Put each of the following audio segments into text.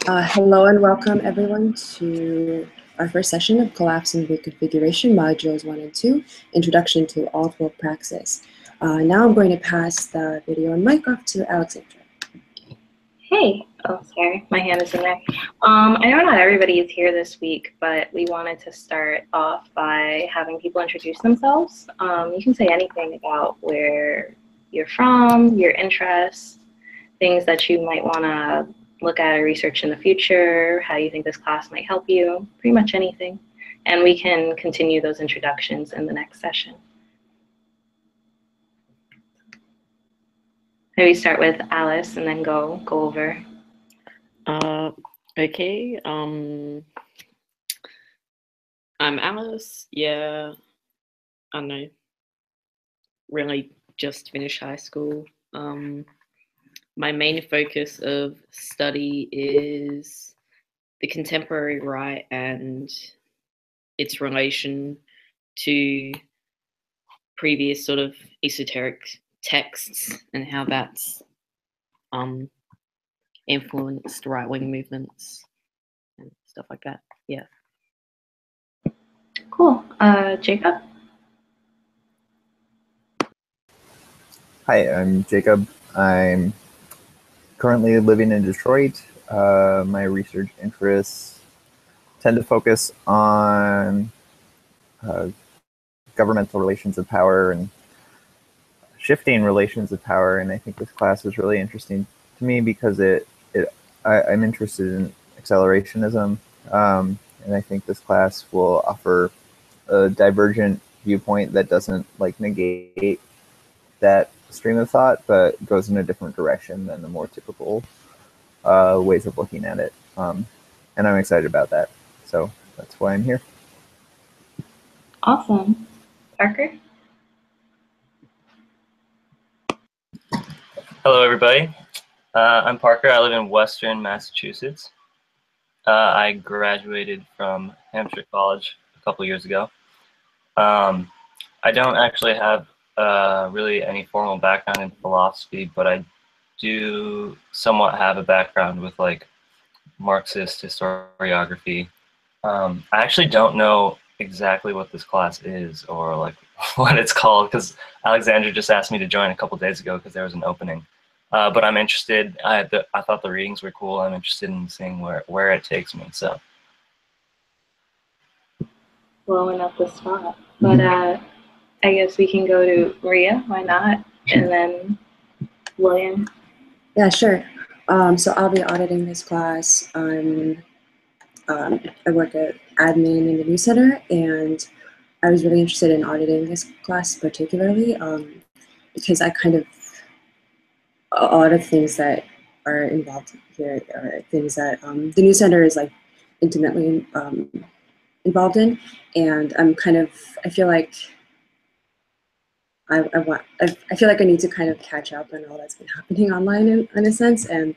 Hello and welcome everyone to our first session of Collapse and Reconfiguration, Modules 1 and 2, Introduction to Alt-Work Praxis. Now I'm going to pass the video and mic off to Alexandra. Hey, oh sorry, my hand is in there. I know not everybody is here this week, but we wanted to start off by having people introduce themselves. You can say anything about where you're from, your interests, things that you might want to look at or research in the future, how you think this class might help you, pretty much anything. And we can continue those introductions in the next session. Maybe start with Alice and then go over. Okay. I'm Alice. Yeah, I don't know. Really just finished high school. My main focus of study is the contemporary right and its relation to previous sort of esoteric texts and how that's influenced right-wing movements and stuff like that. Yeah. Cool. Jacob? Hi, I'm Jacob. I'm currently living in Detroit. My research interests tend to focus on governmental relations of power and shifting relations of power, and I think this class is really interesting to me because I'm interested in accelerationism, and I think this class will offer a divergent viewpoint that doesn't like negate that stream of thought, but goes in a different direction than the more typical ways of looking at it. And I'm excited about that. So that's why I'm here. Awesome. Parker? Hello, everybody. I'm Parker. I live in Western Massachusetts. I graduated from Hampshire College a couple years ago. I don't actually have really any formal background in philosophy, but I do somewhat have a background with like Marxist historiography. I actually don't know exactly what this class is or like what it's called because Alexandra just asked me to join a couple days ago because there was an opening. But I'm interested. I thought the readings were cool. I'm interested in seeing where it takes me. So Blowing up the spot. But I guess we can go to Maria, why not? And then William. Yeah, sure. So I'll be auditing this class. I work at admin in the news center, and I was really interested in auditing this class particularly because a lot of things that are involved here are things that the news center is like intimately involved in, and I feel like I feel like I need to kind of catch up on all that's been happening online in a sense, and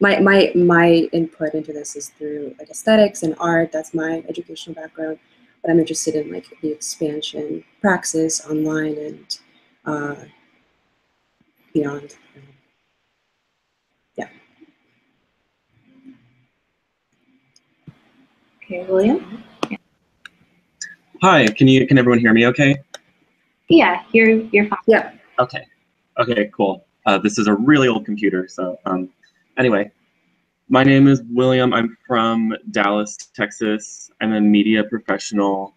my input into this is through like aesthetics and art. That's my educational background, but I'm interested in like the expansion, praxis, online, and beyond. Yeah. Okay, William. Hi, can everyone hear me okay? Yeah, you're fine. Yeah. Okay, cool. This is a really old computer, so anyway, my name is William. I'm from Dallas, Texas. I'm a media professional,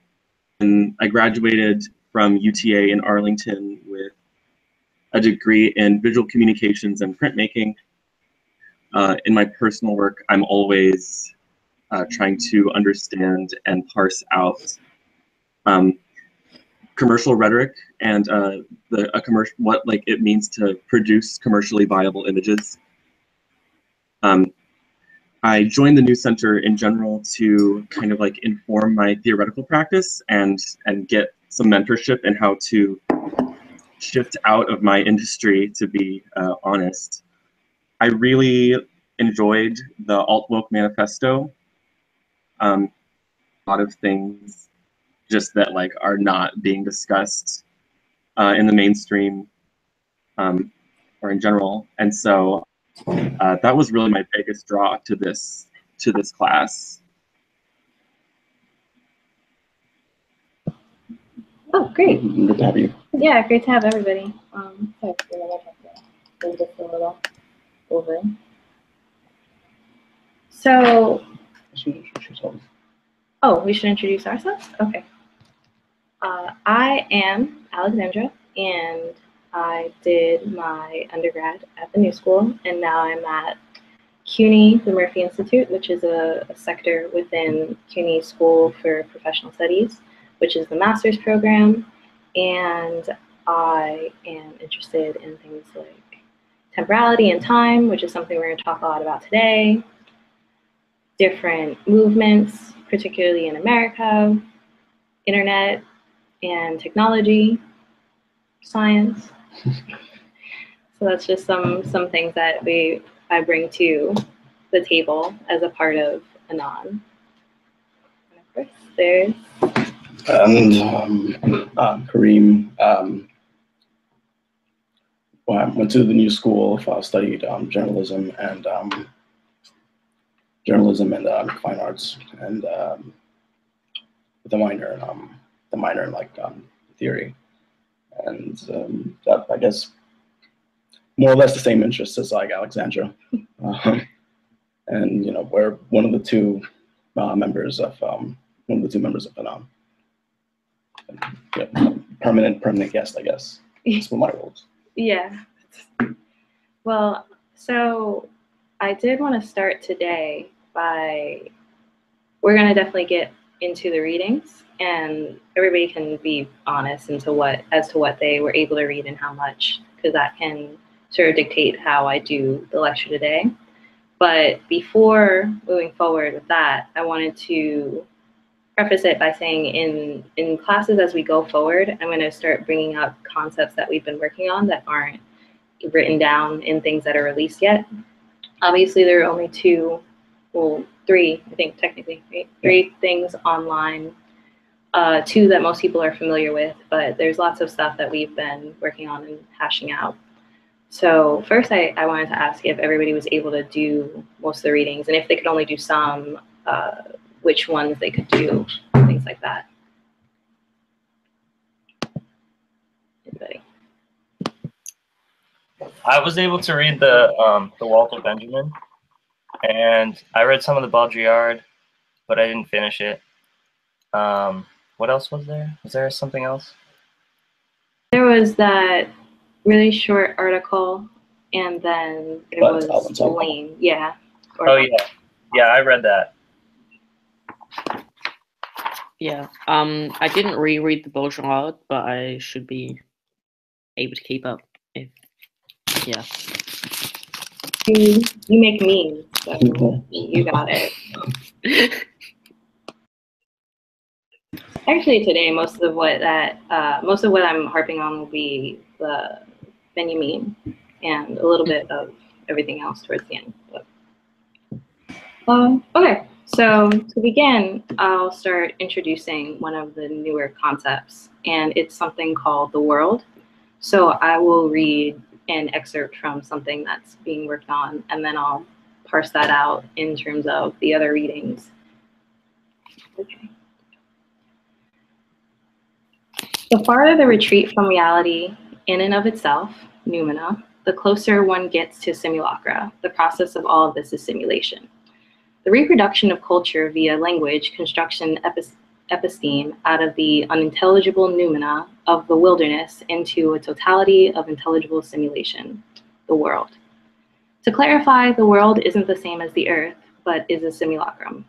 and I graduated from UTA in Arlington with a degree in visual communications and printmaking. In my personal work, I'm always trying to understand and parse out commercial rhetoric and what like it means to produce commercially viable images. I joined the News Center in general to kind of like inform my theoretical practice and get some mentorship in how to shift out of my industry, to be honest. I really enjoyed the Alt-Woke manifesto. A lot of things just that like are not being discussed in the mainstream or in general. And so that was really my biggest draw to this class. Oh, great. Good to have you. Yeah, great to have everybody. Sorry, move this a little over. So, oh, we should introduce ourselves? Okay. I am Alexandra, and I did my undergrad at the New School, and now I'm at CUNY, the Murphy Institute, which is a sector within CUNY School for Professional Studies, which is the master's program. And I am interested in things like temporality and time, which is something we're going to talk a lot about today, different movements, particularly in America, internet and technology, science. So that's just some things that I bring to the table as a part of Anon. And of course, there's Kareem. Well, I went to the New School, studied journalism and fine arts, and with a minor in like theory, and that, I guess, more or less the same interests as like Alexandra, and we're one of the two members of Anon. Yeah, permanent guest, I guess. That's what my role is. Yeah. Well, so I did want to start today by, we're going to definitely get into the readings, and everybody can be honest as to what they were able to read and how much, because that can sort of dictate how I do the lecture today. But before moving forward with that, I wanted to preface it by saying in classes as we go forward, I'm going to start bringing up concepts that we've been working on that aren't written down in things that are released yet. Obviously, there are only three, I think technically, right? 3 things online, 2 that most people are familiar with, but there's lots of stuff that we've been working on and hashing out. So first, I wanted to ask if everybody was able to do most of the readings, and if they could only do some, which ones they could do, things like that. Anybody? I was able to read the Walter Benjamin, and I read some of the Baudrillard, but I didn't finish it. What else was there? Was there something else? There was that really short article, and then there was Lane. Yeah. Oh yeah, yeah, I read that. Yeah. I didn't reread the Baudrillard, but I should be able to keep up. Yeah. You make memes, so you got it. Actually, today most of what I'm harping on will be the Benjamin and a little bit of everything else towards the end. But, okay, so to begin, I'll start introducing one of the newer concepts, and it's something called the world. So I will read an excerpt from something that's being worked on, and then I'll parse that out in terms of the other readings. Okay. The farther the retreat from reality in and of itself, noumena, the closer one gets to simulacra. The process of all of this is simulation. The reproduction of culture via language, construction, episteme out of the unintelligible noumena of the wilderness into a totality of intelligible simulation, the world. To clarify, the world isn't the same as the earth, but is a simulacrum.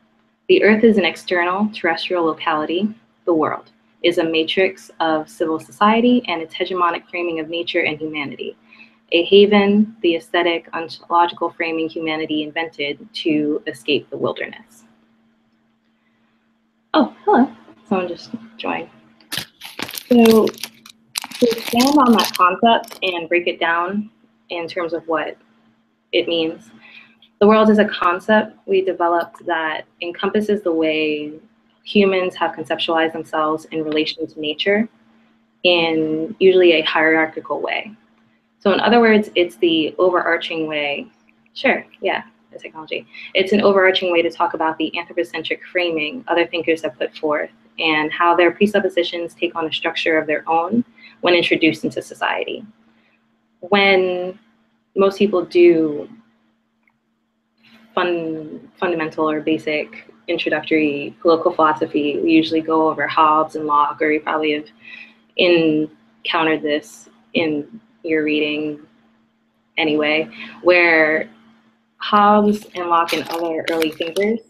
The earth is an external terrestrial locality. The world is a matrix of civil society and its hegemonic framing of nature and humanity. A haven, the aesthetic, ontological framing humanity invented to escape the wilderness. Oh, hello. Someone just joined. So to expand on that concept and break it down in terms of what it means, the world is a concept we developed that encompasses the way humans have conceptualized themselves in relation to nature in usually a hierarchical way. So in other words, it's the overarching way Sure, yeah, the technology. It's an overarching way to talk about the anthropocentric framing other thinkers have put forth and how their presuppositions take on a structure of their own when introduced into society. When most people do fundamental or basic introductory political philosophy, we usually go over Hobbes and Locke, or you probably have encountered this in your reading anyway, where Hobbes and Locke and other early thinkers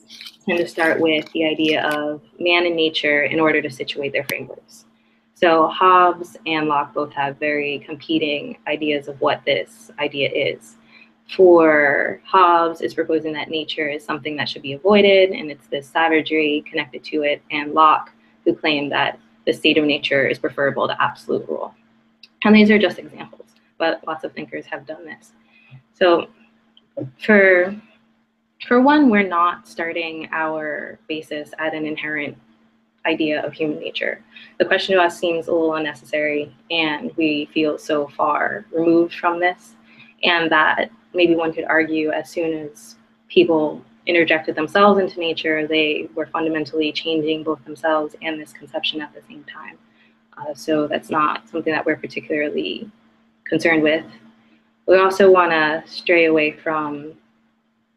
tend to start with the idea of man and nature in order to situate their frameworks. So Hobbes and Locke both have very competing ideas of what this idea is. For Hobbes, it's proposing that nature is something that should be avoided, and it's this savagery connected to it, and Locke, who claimed that the state of nature is preferable to absolute rule. And these are just examples, but lots of thinkers have done this. So for one, we're not starting our basis at an inherent idea of human nature. The question to us seems a little unnecessary, and we feel so far removed from this, and that maybe one could argue as soon as people interjected themselves into nature, they were fundamentally changing both themselves and this conception at the same time. So that's not something that we're particularly concerned with. We also want to stray away from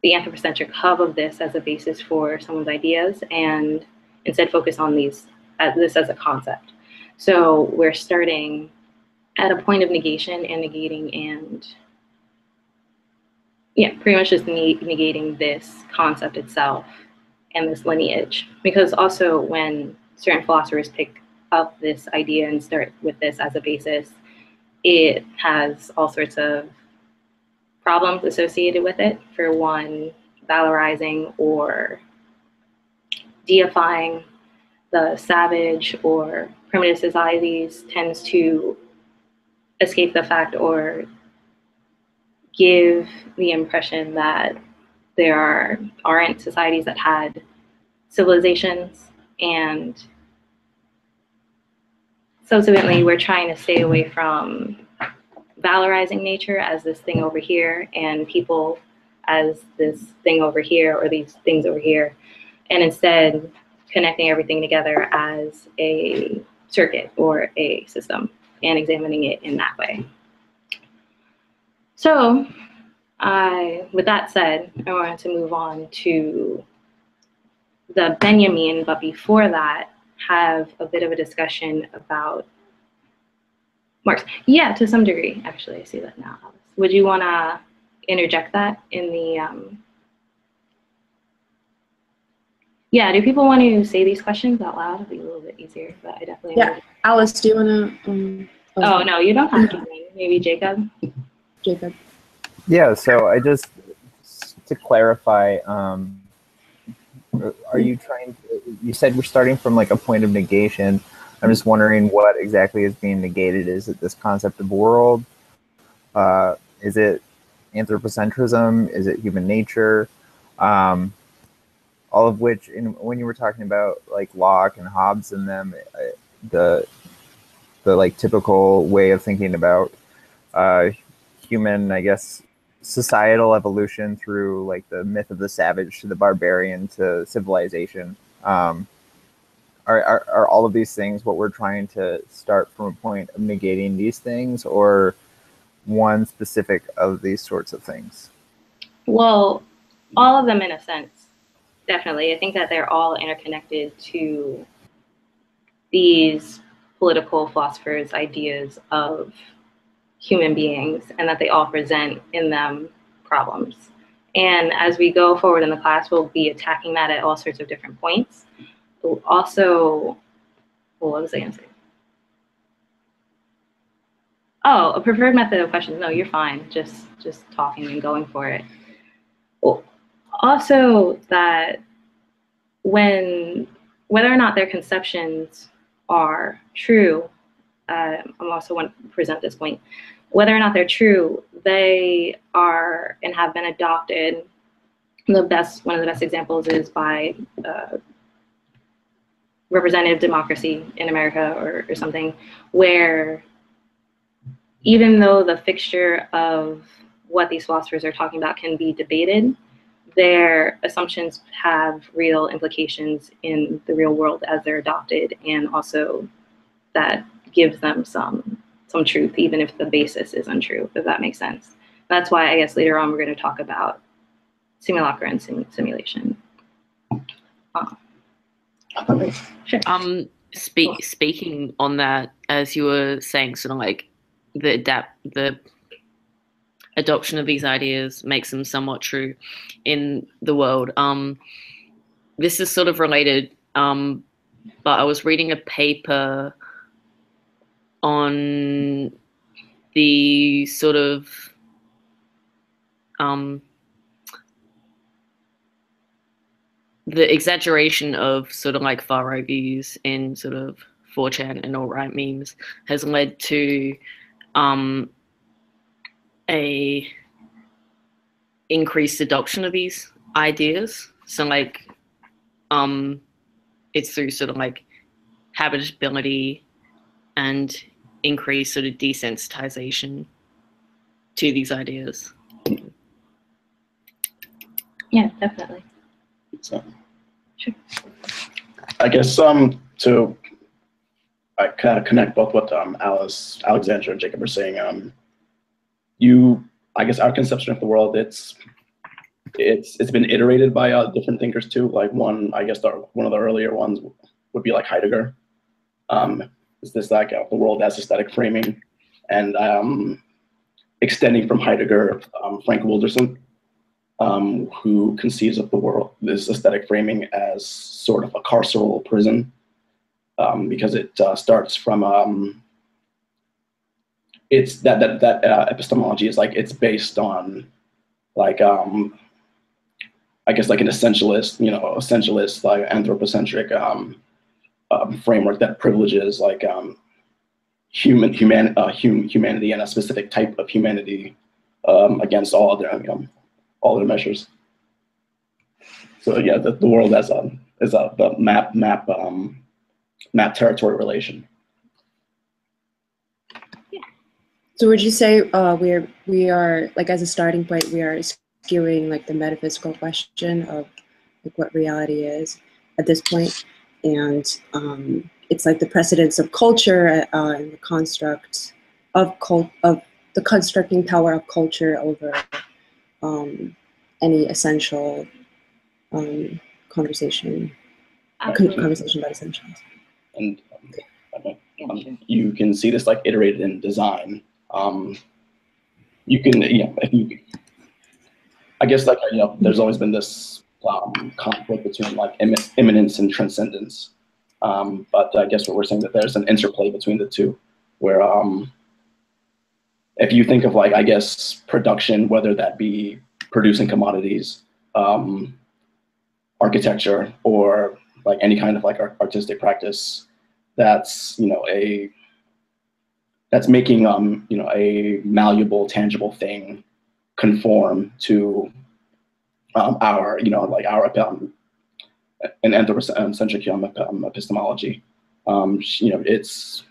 the anthropocentric hub of this as a basis for someone's ideas, and instead focus on this as a concept. So we're starting at a point of negation and negating, and yeah, pretty much just negating this concept itself and this lineage. Because also when certain philosophers pick up this idea and start with this as a basis, it has all sorts of problems associated with it. For one, valorizing or deifying the savage or primitive societies tends to escape the fact or give the impression that there aren't societies that had civilizations, and subsequently we're trying to stay away from valorizing nature as this thing over here and people as this thing over here or these things over here, and instead connecting everything together as a circuit or a system and examining it in that way. So with that said, I wanted to move on to the Benjamin, but before that, have a bit of a discussion about Marx. Yeah, to some degree, actually, I see that now. Would you want to interject that in the, yeah, do people want to say these questions out loud? It'd be a little bit easier, but I definitely. Yeah, Alice, do you want to? Oh, no, you don't have to. Maybe Jacob. Jacob. Yeah, so I just, to clarify, are you trying, you said we're starting from like a point of negation. I'm just wondering what exactly is being negated. Is it this concept of world? Is it anthropocentrism? Is it human nature? All of which, when you were talking about like Locke and Hobbes and them, the like typical way of thinking about human, I guess, societal evolution through like the myth of the savage to the barbarian to civilization. Are all of these things what we're trying to start from a point of negating these things, or one specific of these sorts of things? Well, all of them in a sense, definitely. I think that they're all interconnected to these political philosophers' ideas of human beings, and that they all present in them problems. And as we go forward in the class, we'll be attacking that at all sorts of different points. We'll also, well, what was I going to say? Oh, a preferred method of questions. No, you're fine. Just talking and going for it. Well, also that whether or not their conceptions are true, I'm also want to present this point. Whether or not they're true, they are and have been adopted. One of the best examples is by representative democracy in America or something, where even though the fixture of what these philosophers are talking about can be debated, their assumptions have real implications in the real world as they're adopted, and also that gives them some truth, even if the basis is untrue, if that makes sense. That's why I guess later on we're going to talk about simulacra and simulation. Sure. Speaking on that, as you were saying, sort of like the adoption of these ideas makes them somewhat true in the world. This is sort of related, but I was reading a paper on the sort of the exaggeration of sort of like far right views in sort of 4chan and alt-right memes has led to a increased adoption of these ideas. So like it's through sort of like habitability and increased sort of desensitization to these ideas. Yeah, definitely. So, sure. I guess to kind of connect both what Alexandra and Jacob are saying. I guess our conception of the world, it's been iterated by different thinkers too. Like one of the earlier ones would be like Heidegger. Is this like the world as aesthetic framing, and extending from Heidegger, Frank Wilderson, who conceives of the world, this aesthetic framing, as sort of a carceral prison, because it starts from it's that epistemology is like it's based on like I guess like an essentialist like anthropocentric framework that privileges like humanity and a specific type of humanity against all other measures. So yeah, the world as the map territory relation. So would you say we are like, as a starting point, we are skewing like the metaphysical question of like what reality is at this point, and it's like the precedence of culture and the construct of the constructing power of culture over any essential conversation about essentials. And you can see this like iterated in design. You can, I guess like, there's always been this conflict between like immanence and transcendence. But I guess what we're saying that there's an interplay between the two, where if you think of like, I guess, production, whether that be producing commodities, architecture, or like any kind of like artistic practice, that's that's making a malleable, tangible thing conform to our an anthropocentric epistemology. It's,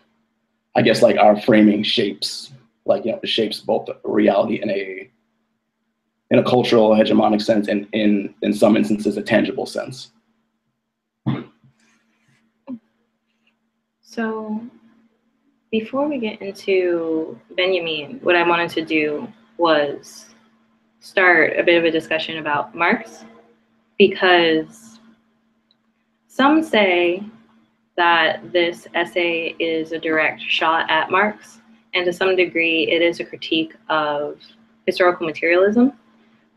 I guess, like our framing shapes both reality in a cultural hegemonic sense, and in some instances a tangible sense. So before we get into Benjamin, what I wanted to do was start a bit of a discussion about Marx, because some say that this essay is a direct shot at Marx, and to some degree it is a critique of historical materialism.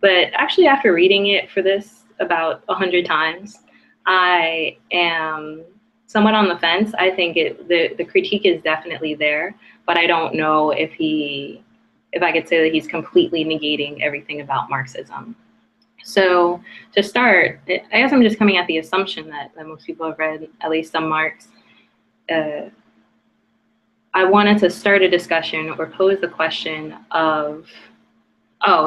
But actually, after reading it for this about 100 times, I am somewhat on the fence. I think the critique is definitely there, but I don't know if I could say that he's completely negating everything about Marxism. So to start, I guess I'm just coming at the assumption that most people have read at least some Marx. I wanted to start a discussion or pose the question of,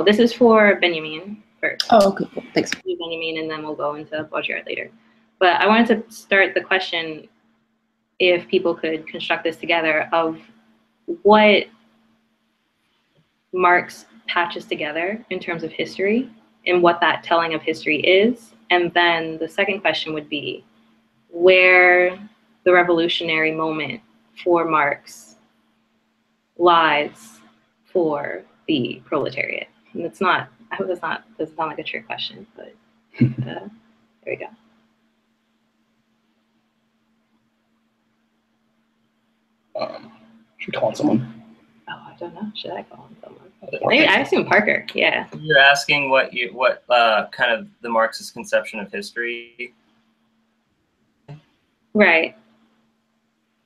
this is for Benjamin first. Oh, okay, cool. Thanks. Benjamin, and then we'll go into Baudrillard later. But I wanted to start the question, if people could construct this together, of what Marx patches together in terms of history and what that telling of history is. And then the second question would be where the revolutionary moment for Marx lies for the proletariat. And it's not, I hope that's not, doesn't sound like a trick question, but there we go. Should we call on someone? Oh, I don't know. Should I call on someone? Maybe, I assume Parker. Yeah. You're asking what kind of the Marxist conception of history. Right.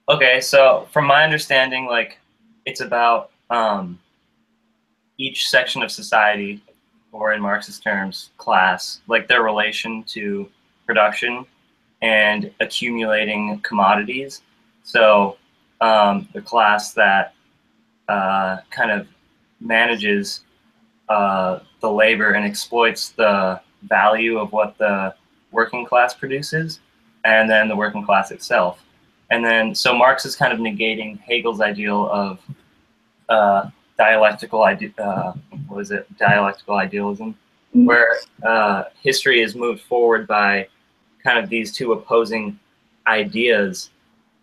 Okay, so from my understanding, like it's about each section of society, or in Marxist terms, class, like their relation to production and accumulating commodities. So the class that kind of manages the labor and exploits the value of what the working class produces, and then the working class itself. And then, so Marx is kind of negating Hegel's ideal of dialectical idealism, where history is moved forward by kind of these two opposing ideas,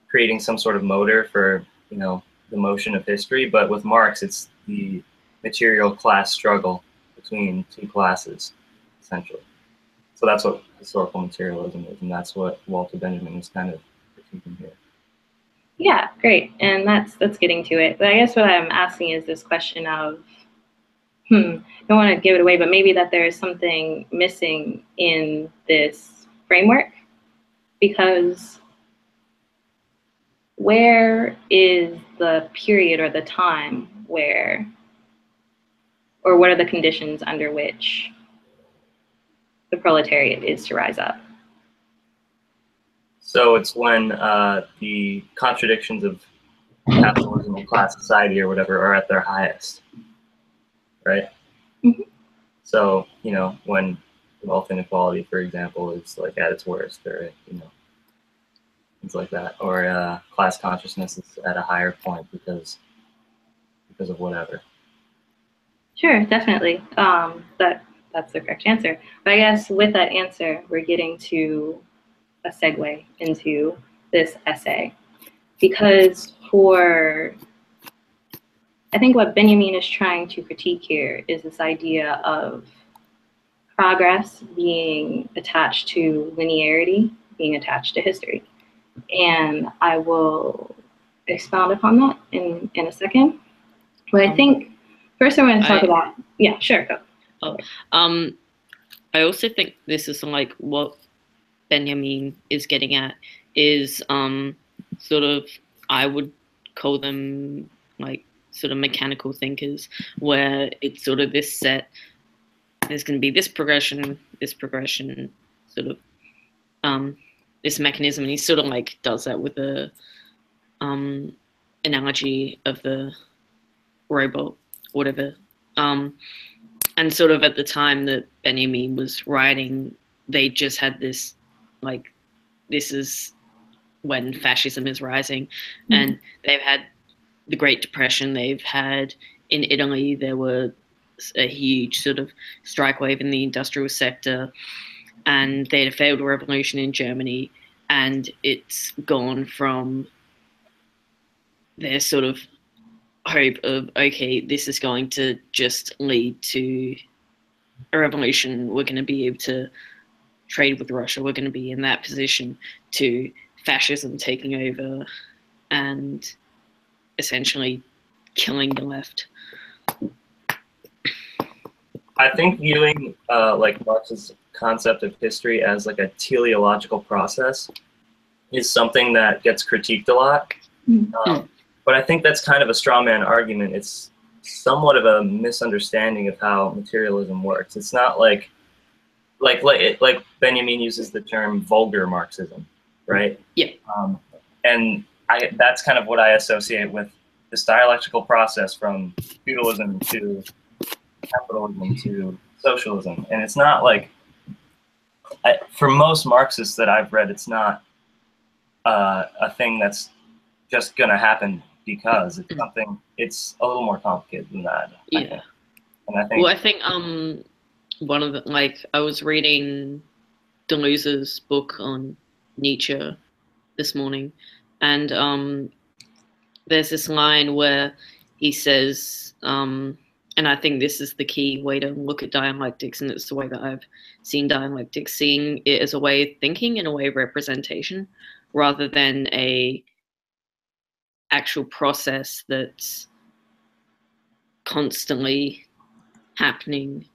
creating some sort of motor for, you know, the motion of history. But with Marx, it's the material class struggle between two classes, essentially. So that's what historical materialism is, and that's what Walter Benjamin is kind of critiquing here. Yeah, great. And that's getting to it. But I guess what I'm asking is this question of, I don't want to give it away, but maybe that there is something missing in this framework, because where is the period or the time where, or what are the conditions under which the proletariat is to rise up? So it's when the contradictions of capitalism and class society or whatever are at their highest, right? Mm-hmm. So, you know, when wealth inequality, for example, is like at its worst, or, you know, things like that, or class consciousness is at a higher point because of whatever. Sure, definitely. That's the correct answer. But I guess with that answer, we're getting to a segue into this essay, because I think what Benjamin is trying to critique here is this idea of progress being attached to linearity, being attached to history. And I will expound upon that in a second. But I think first I want to talk about, yeah, sure, go. I also think this is like what Benjamin is getting at is sort of, I would call them like sort of mechanical thinkers, where it's sort of this set, there's going to be this progression, sort of this mechanism, and he sort of like does that with the analogy of the robot, whatever. And sort of at the time that Benjamin was writing, they just had this, like, this is when fascism is rising. Mm-hmm. And they've had the Great Depression. They've had, in Italy, there were a huge sort of strike wave in the industrial sector, and they had a failed revolution in Germany, and it's gone from their sort of hope of, okay, this is going to just lead to a revolution, we're going to be able to trade with Russia, we're going to be in that position, to fascism taking over and essentially killing the left. I think viewing like Marx's concept of history as like a teleological process is something that gets critiqued a lot. But I think that's kind of a straw man argument. It's somewhat of a misunderstanding of how materialism works. It's not like Benjamin uses the term vulgar Marxism, right? Yeah. And that's kind of what I associate with this dialectical process from feudalism to capitalism to socialism. And it's not like, for most Marxists that I've read, it's not a thing that's just going to happen because it's something, it's a little more complicated than that. Yeah. And I think, well, I think one of the, like, I was reading Deleuze's book on Nietzsche this morning, and there's this line where he says, and I think this is the key way to look at dialectics, and it's the way that I've seen dialectics, seeing it as a way of thinking and a way of representation, rather than a actual process that's constantly happening.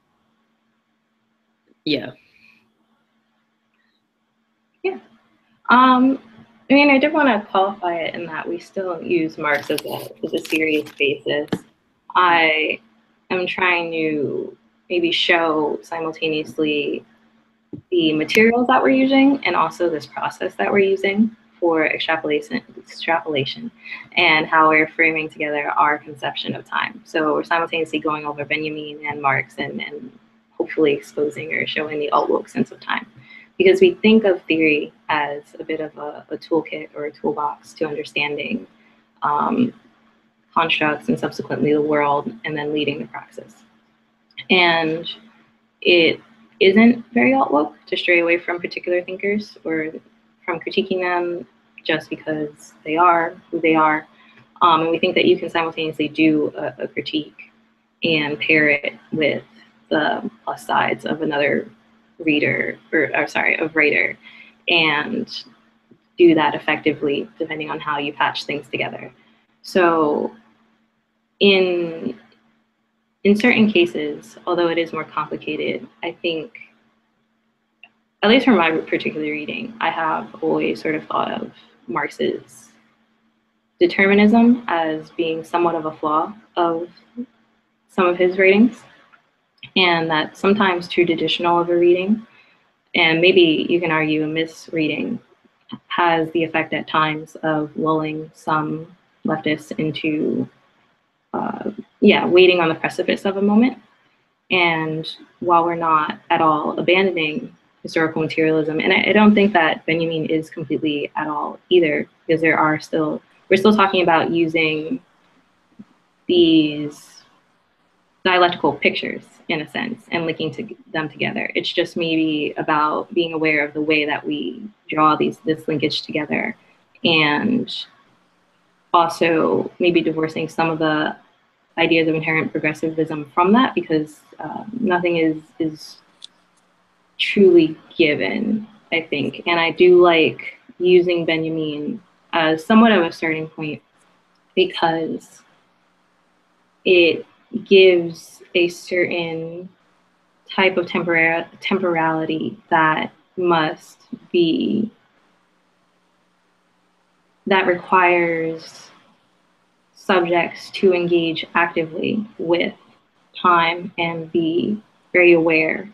Yeah. Yeah. I mean, I did want to qualify it in that we still use Marx as a serious basis. I am trying to maybe show simultaneously the materials that we're using and also this process that we're using for extrapolation and how we're framing together our conception of time. So we're simultaneously going over Benjamin and Marx and hopefully exposing or showing the outlook sense of time. Because we think of theory as a bit of a toolkit or a toolbox to understanding constructs and subsequently the world, and then leading the praxis. And it isn't very outlook to stray away from particular thinkers or from critiquing them just because they are who they are. And we think that you can simultaneously do a critique and pair it with the plus sides of another reader, of writer, and do that effectively depending on how you patch things together. So in certain cases, although it is more complicated, I think, at least from my particular reading, I have always sort of thought of Marx's determinism as being somewhat of a flaw of some of his writings, and that sometimes too traditional of a reading, and maybe you can argue a misreading, has the effect at times of lulling some leftists into waiting on the precipice of a moment. And while we're not at all abandoning historical materialism, and I don't think that Benjamin is completely at all either, because we're still talking about using these dialectical pictures in a sense and linking them together. It's just maybe about being aware of the way that we draw this linkage together, and also maybe divorcing some of the ideas of inherent progressivism from that, because nothing is truly given, I think. And I do like using Benjamin as somewhat of a starting point because it gives a certain type of temporality that requires subjects to engage actively with time and be very aware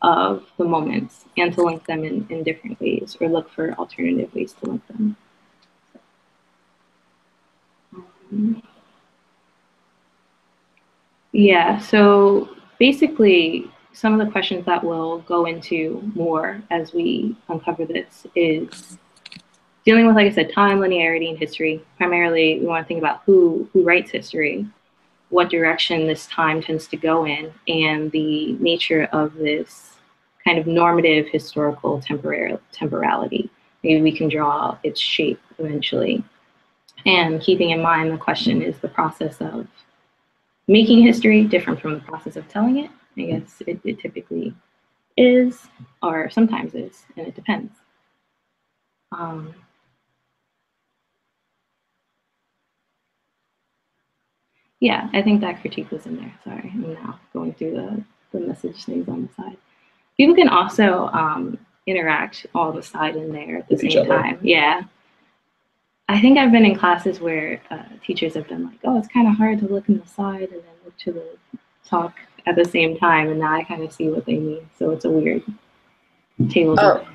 of the moments and to link them in different ways or look for alternative ways to link them. So basically some of the questions that we'll go into more as we uncover this is dealing with, like I said, time, linearity, and history. Primarily, we want to think about who writes history, what direction this time tends to go in, and the nature of this kind of normative historical temporality. Maybe we can draw its shape eventually. And keeping in mind the question, is the process of making history different from the process of telling it? I guess it typically is, or sometimes is, and it depends. I think that critique was in there. Sorry, I'm now going through the message things on the side. People can also interact all the side in there at the same time. Yeah. I think I've been in classes where teachers have been like, oh, it's kind of hard to look in the side and then look to the talk at the same time. And now I kind of see what they mean. So it's a weird table. Oh,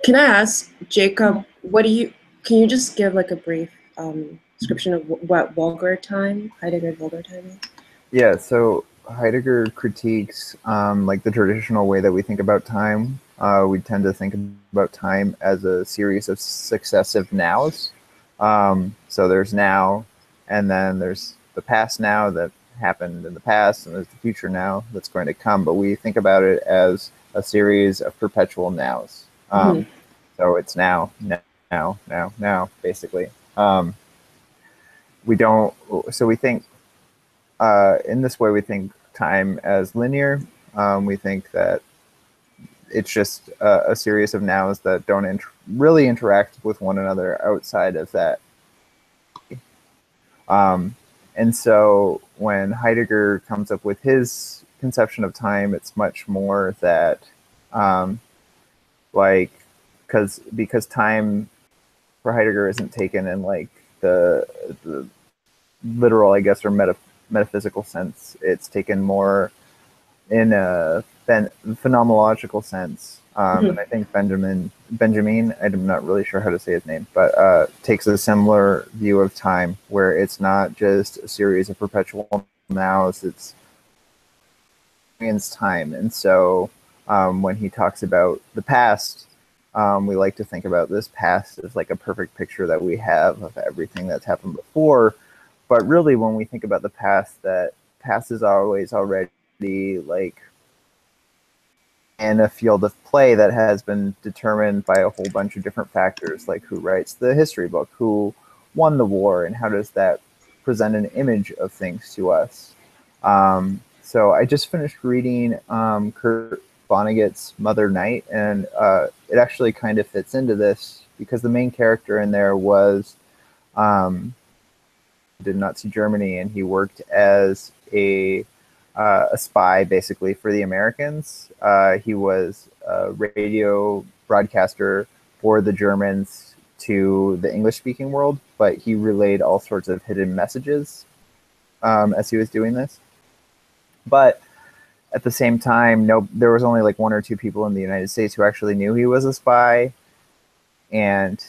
can I ask, Jacob, can you just give like a brief description of what Heidegger vulgar time is? Yeah, so Heidegger critiques like the traditional way that we think about time. We tend to think about time as a series of successive nows. So there's now, and then there's the past now that happened in the past and there's the future now that's going to come, but we think about it as a series of perpetual nows. So it's now, basically. We don't, so we think, in this way, we think time as linear. We think that it's just a series of nows that don't really interact with one another outside of that. And so when Heidegger comes up with his conception of time, it's much more that, like, because time for Heidegger isn't taken in like the literal, I guess, or metaphysical sense. It's taken more in a phenomenological sense. And I think Benjamin, I'm not really sure how to say his name, but takes a similar view of time, where it's not just a series of perpetual nows, it's time. And so when he talks about the past, we like to think about this past as like a perfect picture that we have of everything that's happened before. But really, when we think about the past, that past is always already like in a field of play that has been determined by a whole bunch of different factors, like who writes the history book, who won the war, and how does that present an image of things to us. So I just finished reading Kurt Vonnegut's Mother Night, and it actually kind of fits into this, because the main character in there was did Nazi Germany, and he worked as a spy, basically, for the Americans. He was a radio broadcaster for the Germans to the English-speaking world, but he relayed all sorts of hidden messages as he was doing this. But at the same time, there was only like 1 or 2 people in the United States who actually knew he was a spy, and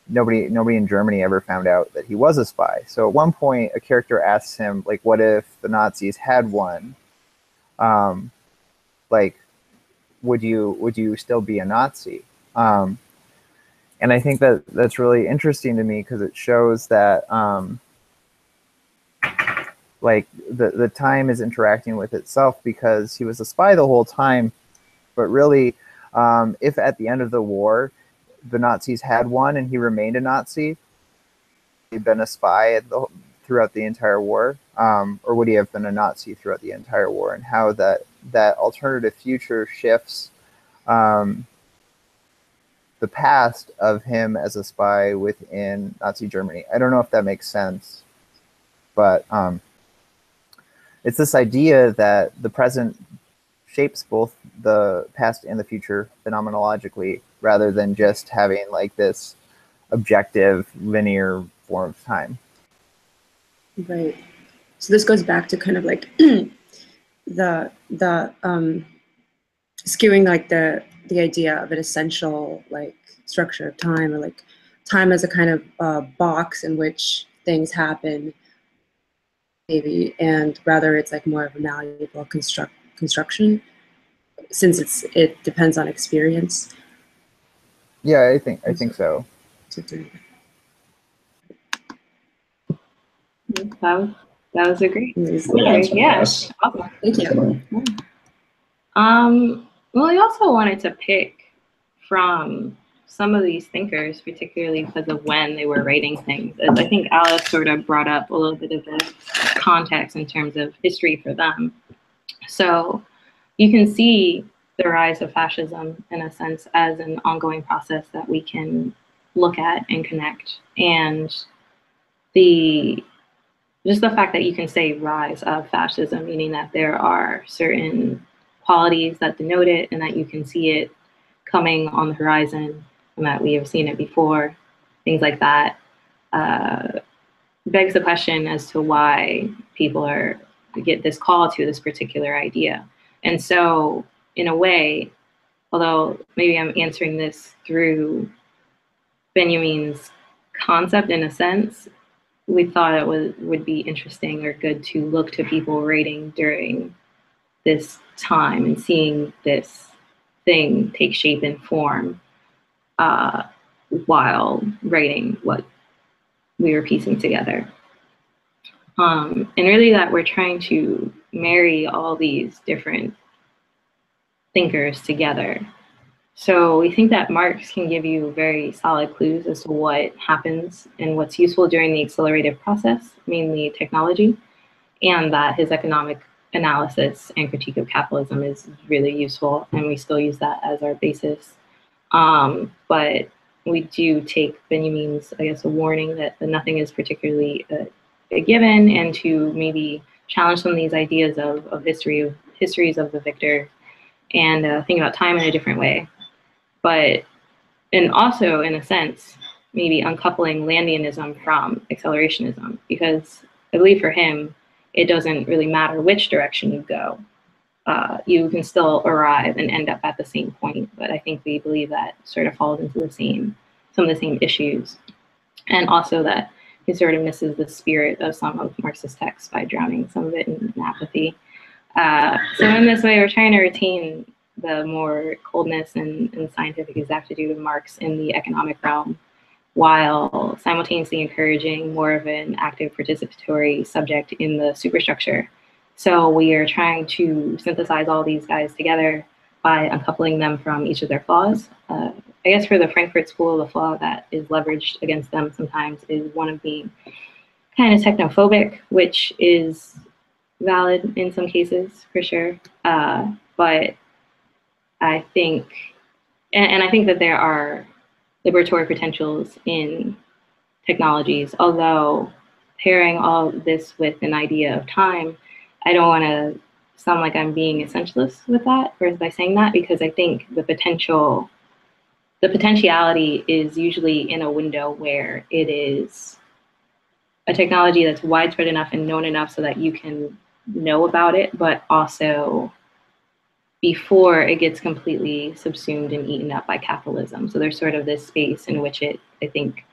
nobody in Germany ever found out that he was a spy. So at one point, a character asks him, like, what if the Nazis had won? Like, would you still be a Nazi? And I think that that's really interesting to me, because it shows that like the time is interacting with itself, because he was a spy the whole time. But really, if at the end of the war the Nazis had won and he remained a Nazi, he'd been a spy throughout the entire war, or would he have been a Nazi throughout the entire war? And how that alternative future shifts the past of him as a spy within Nazi Germany. I don't know if that makes sense, but it's this idea that the present shapes both the past and the future phenomenologically, rather than just having like this objective linear form of time. Right. So this goes back to kind of like the skewing like the idea of an essential like structure of time, or like time as a kind of box in which things happen, maybe, and rather it's like more of a malleable construction, since it depends on experience. Yeah, I think so. That was a great. Yeah. Awesome. Thank you. Well, I also wanted to pick from some of these thinkers, particularly because of when they were writing things. As I think Alice sort of brought up a little bit of the context in terms of history for them. So you can see the rise of fascism, in a sense, as an ongoing process that we can look at and connect. And just the fact that you can say rise of fascism, meaning that there are certain qualities that denote it, and that you can see it coming on the horizon, and that we have seen it before, things like that, begs the question as to why people get this call to this particular idea. And so, in a way, although maybe I'm answering this through Benjamin's concept in a sense, we thought it would be interesting or good to look to people writing during this time and seeing this thing take shape and form while writing what we were piecing together. And really that we're trying to marry all these different thinkers together. So we think that Marx can give you very solid clues as to what happens and what's useful during the accelerative process, mainly technology, and that his economic analysis and critique of capitalism is really useful, and we still use that as our basis. But we do take Benjamin's, I guess, a warning that nothing is particularly a given, and to maybe challenge some of these ideas of histories of the victor, and think about time in a different way. But, and also, in a sense, maybe uncoupling Landianism from accelerationism, because I believe for him, it doesn't really matter which direction you go. You can still arrive and end up at the same point, but I think we believe that sort of falls into some of the same issues. And also that he sort of misses the spirit of some of Marxist texts by drowning some of it in apathy. So in this way, we're trying to retain the more coldness and scientific exactitude of Marx in the economic realm, while simultaneously encouraging more of an active participatory subject in the superstructure. So we are trying to synthesize all these guys together by uncoupling them from each of their flaws. I guess for the Frankfurt School, the flaw that is leveraged against them sometimes is one of being kind of technophobic, which is valid in some cases, for sure. But I think, and I think that there are liberatory potentials in technologies, although pairing all this with an idea of time, I don't want to sound like I'm being essentialist with that, or by saying that, because I think the potentiality is usually in a window where it is a technology that's widespread enough and known enough so that you can know about it, but also before it gets completely subsumed and eaten up by capitalism. So there's sort of this space in which I think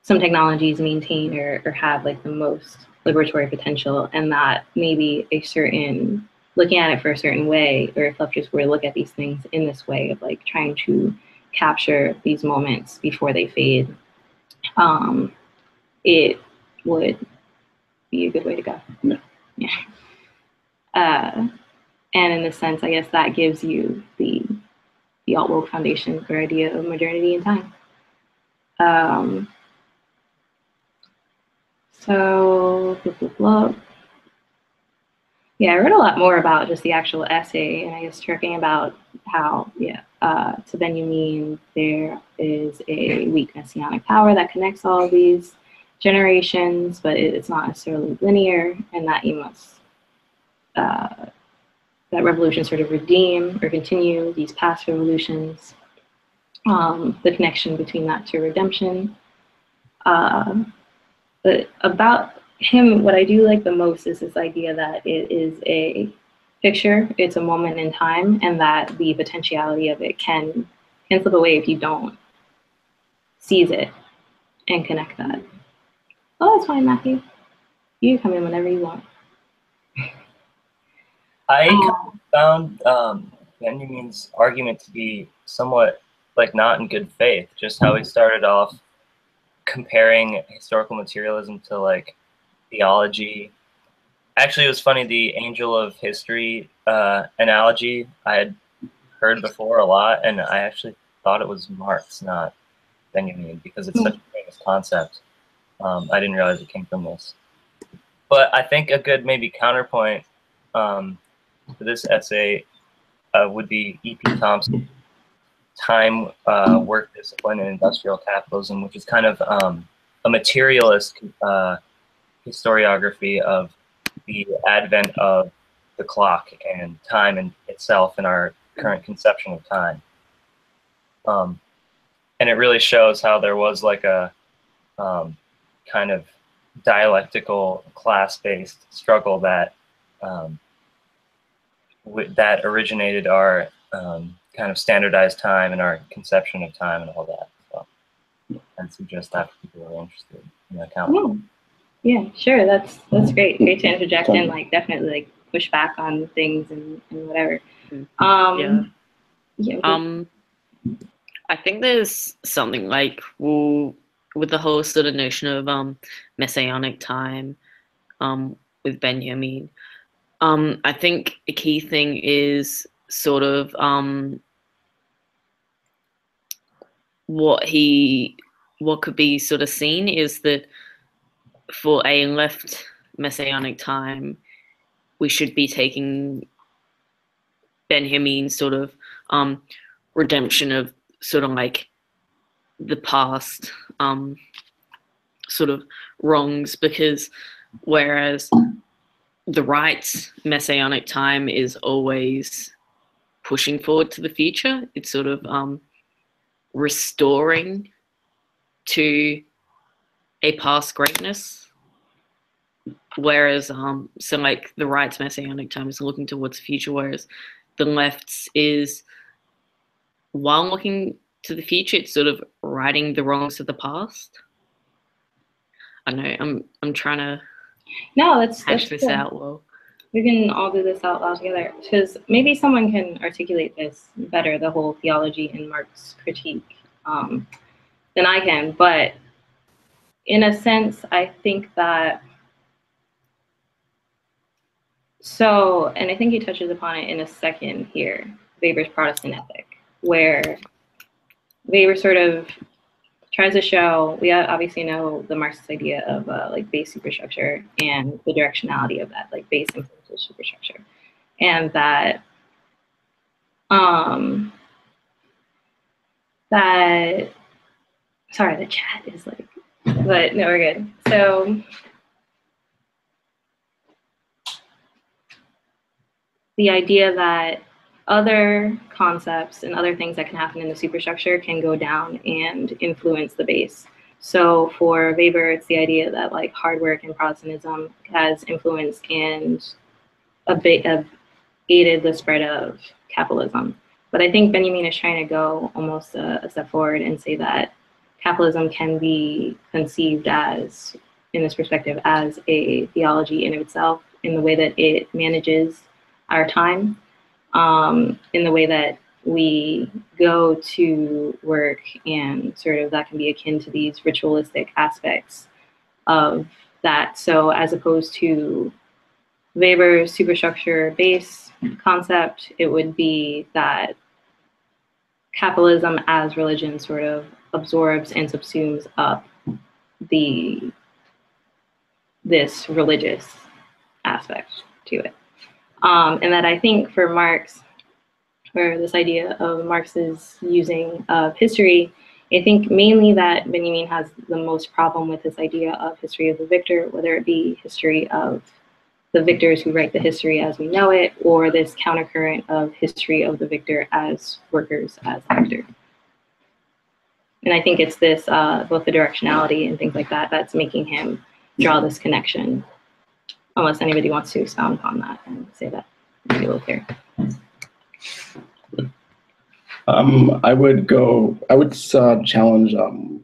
some technologies maintain or have like the most liberatory potential, and that maybe looking at it for a certain way, or if lectures were to look at these things in this way of like trying to capture these moments before they fade, it would be a good way to go. Yeah. And in this sense, I guess that gives you the alt-woke foundation for idea of modernity and time. So, yeah, I wrote a lot more about just the actual essay, and I guess talking about how, to Benjamin, there is a weak messianic power that connects all of these generations, but it's not necessarily linear, and that you must, that revolution sort of redeem or continue these past revolutions, the connection between that to redemption. But about him, what I do like the most is this idea that it is a picture, it's a moment in time, and that the potentiality of it can slip away if you don't seize it and connect that. Oh, that's fine, Matthew. You can come in whenever you want. I found Benjamin's argument to be somewhat like not in good faith, just how he started off comparing historical materialism to like theology. Actually, it was funny, the angel of history analogy I had heard before a lot, and I actually thought it was Marx, not Benjamin, because it's such a famous concept. I didn't realize it came from this. But I think a good maybe counterpoint for this essay would be E.P. Thompson's Time, Work, Discipline, and Industrial Capitalism, which is kind of a materialist historiography of the advent of the clock and time in itself and our current conception of time. And it really shows how there was like a kind of dialectical class-based struggle that that originated our kind of standardized time and our conception of time and all that. So I'd suggest that if people are interested in the account. Yeah, sure. That's great. Great to interject and like definitely like push back on things and whatever. I think there's something like with the whole sort of notion of messianic time. with Benjamin. I think a key thing is sort of what could be sort of seen is that for a left messianic time, we should be taking Benjamin's sort of redemption of sort of like the past sort of wrongs, because whereas the right messianic time is always pushing forward to the future, it's sort of restoring to a past greatness, whereas so like the right's messianic time is looking towards the future, whereas the left's is, while looking to the future, it's sort of righting the wrongs of the past. I know I'm trying to hash this out well. We can all do this out loud together, because maybe someone can articulate this better, the whole theology and Marx critique, than I can. But in a sense, I think that, and I think he touches upon it in a second here, Weber's Protestant Ethic, where Weber sort of tries to show, we obviously know the Marxist idea of like base superstructure and the directionality of that, like base influences superstructure. And that, sorry, the chat is like, but no, we're good. So the idea that other concepts and other things that can happen in the superstructure can go down and influence the base. So for Weber, it's the idea that like hard work and Protestantism has influenced and a bit of aided the spread of capitalism. But I think Benjamin is trying to go almost a step forward and say that capitalism can be conceived as, in this perspective, as a theology in itself, in the way that it manages our time, in the way that we go to work, and sort of that can be akin to these ritualistic aspects of that. So as opposed to Weber's superstructure base concept, it would be that capitalism as religion sort of absorbs and subsumes up this religious aspect to it. And that I think for Marx, or this idea of Marx's using of history, I think mainly that Benjamin has the most problem with this idea of history of the victor, whether it be history of the victors who write the history as we know it, or this countercurrent of history of the victor as workers as the victor. And I think it's this, both the directionality and things like that, that's making him draw this connection, unless anybody wants to expound upon that and say that maybe a little clearer. I would challenge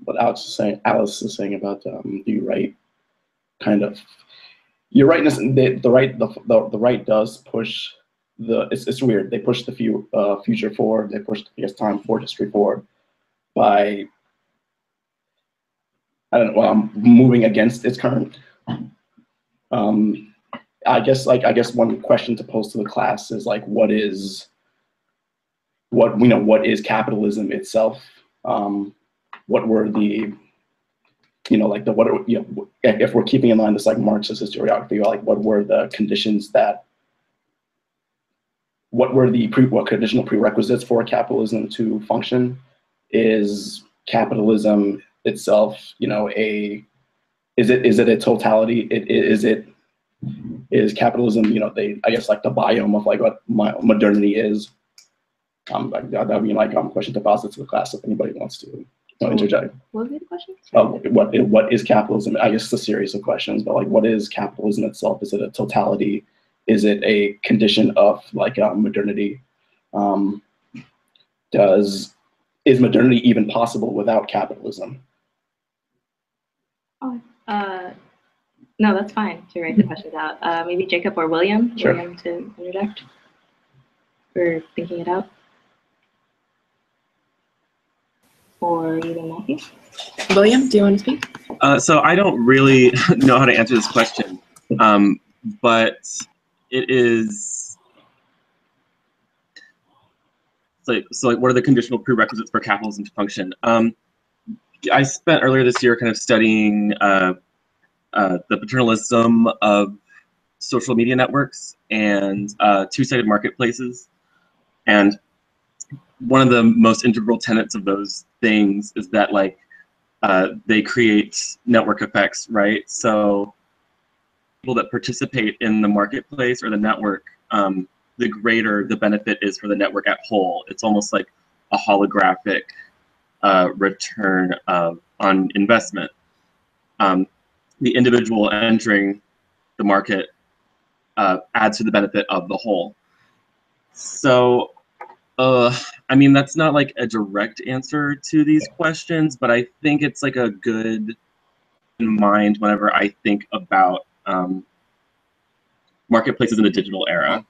what Alice is saying about the right kind of, your rightness. The right does push it's weird. They push the future forward. They push, I guess, time forward, history forward by, I don't know, moving against its current. I guess one question to pose to the class is like, what is capitalism itself? What were the, if we're keeping in line this like Marxist historiography, like what were the conditions that, what conditional prerequisites for capitalism to function? Is capitalism itself, is it a totality? Is capitalism, I guess like the biome of like what modernity is? That would be like question to posit to the class if anybody wants to interject. What would be the question? What is capitalism? I guess it's a series of questions, but like, what is capitalism itself? Is it a totality? Is it a condition of like modernity? Is modernity even possible without capitalism? Oh, no, that's fine to write the questions out. Maybe Jacob or William. Sure. William to interject for thinking it out. Or even Matthew. William, do you want to speak? So I don't really know how to answer this question. But it is so like what are the conditional prerequisites for capitalism to function? I spent earlier this year kind of studying the paternalism of social media networks and two-sided marketplaces. And one of the most integral tenets of those things is that like they create network effects, right? So people that participate in the marketplace or the network, the greater the benefit is for the network at whole. It's almost like a holographic return on investment. The individual entering the market adds to the benefit of the whole. So, I mean, that's not like a direct answer to these questions, but I think it's like a good in mind whenever I think about marketplaces in the digital era.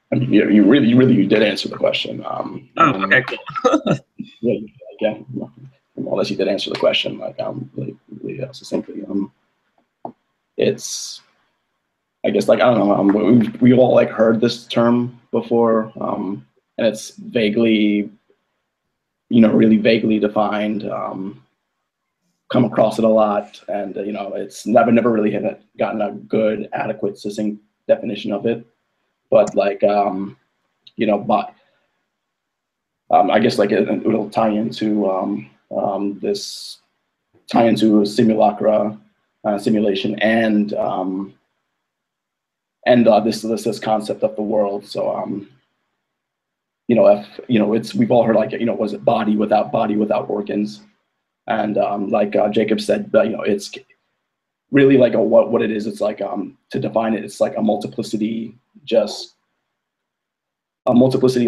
I mean, you really did answer the question. Okay, cool. Yeah, more or less you did answer the question. Like, really succinctly. It's, I guess, like, I don't know. We've all like heard this term before, and it's vaguely, really vaguely defined. Come across it a lot, and it's never really gotten a good, adequate, succinct definition of it. But like, but I guess like it'll tie into simulacra, simulation, and this concept of the world. So we've all heard like was it body without organs, and like Jacob said, it's really like what it is. It's like to define it, it's like a multiplicity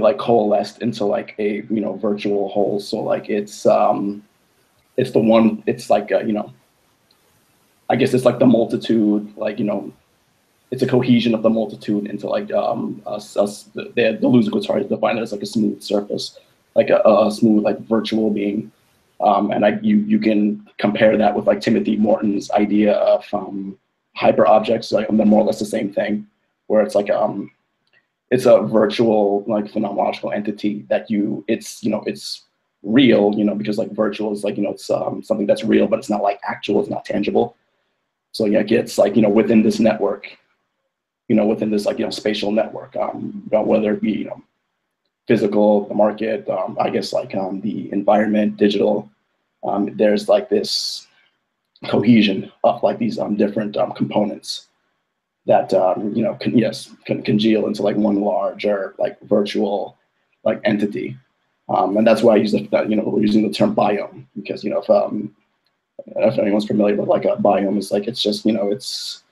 like coalesced into like a virtual whole. So like it's the one. It's like I guess it's like the multitude. Like it's a cohesion of the multitude into like the Lusical chart is defined as like a smooth surface, like a smooth like virtual being. And you can compare that with like Timothy Morton's idea of hyper objects. Like they're more or less the same thing, where it's like it's a virtual like phenomenological entity that it's real, because like virtual is like it's something that's real, but it's not like actual, it's not tangible. So yeah, it gets like within this network, within this like spatial network, whether it be physical, the market, I guess like the environment, digital, there's like this cohesion of like these different components that can congeal into like one larger like virtual like entity, and that's why I use we're using the term biome, because if anyone's familiar with like a biome, is like it's just it's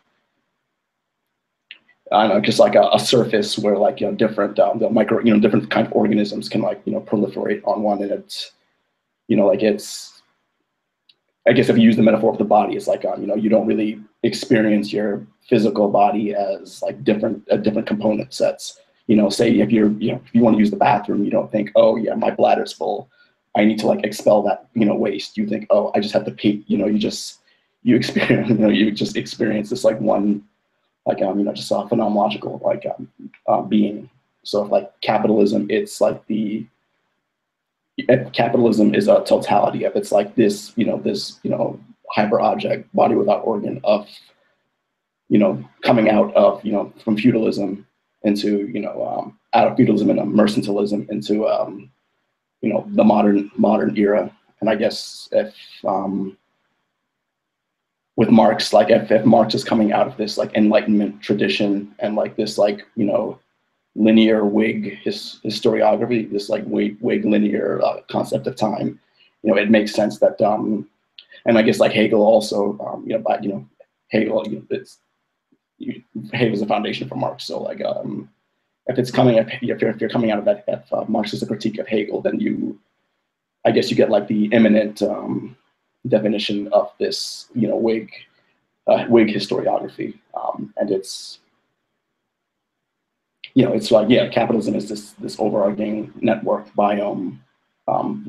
I don't know, just like a surface where like different the micro different kind of organisms can like proliferate on one, and it's like it's, I guess if you use the metaphor of the body, it's like you don't really experience your physical body as like different component sets. Say if if you want to use the bathroom, you don't think, oh yeah, my bladder's full, I need to like expel that waste. You think, oh, I just have to pee. You experience you just experience this like one like just a phenomenological like being. So if like capitalism, it's like capitalism is a totality of it's like this hyper object, body without organ, of coming out of from feudalism into out of feudalism and mercantilism into the modern era. And I guess if with Marx, like if Marx is coming out of this like Enlightenment tradition and like this like linear Whig historiography, this like Whig linear concept of time, it makes sense that and I guess like Hegel also but Hegel Hegel's the foundation for Marx. So like if it's coming if you're coming out of that, if Marx is a critique of Hegel, then I guess you get like the imminent definition of this Whig historiography, and it's it's like, yeah, capitalism is this overarching network biome of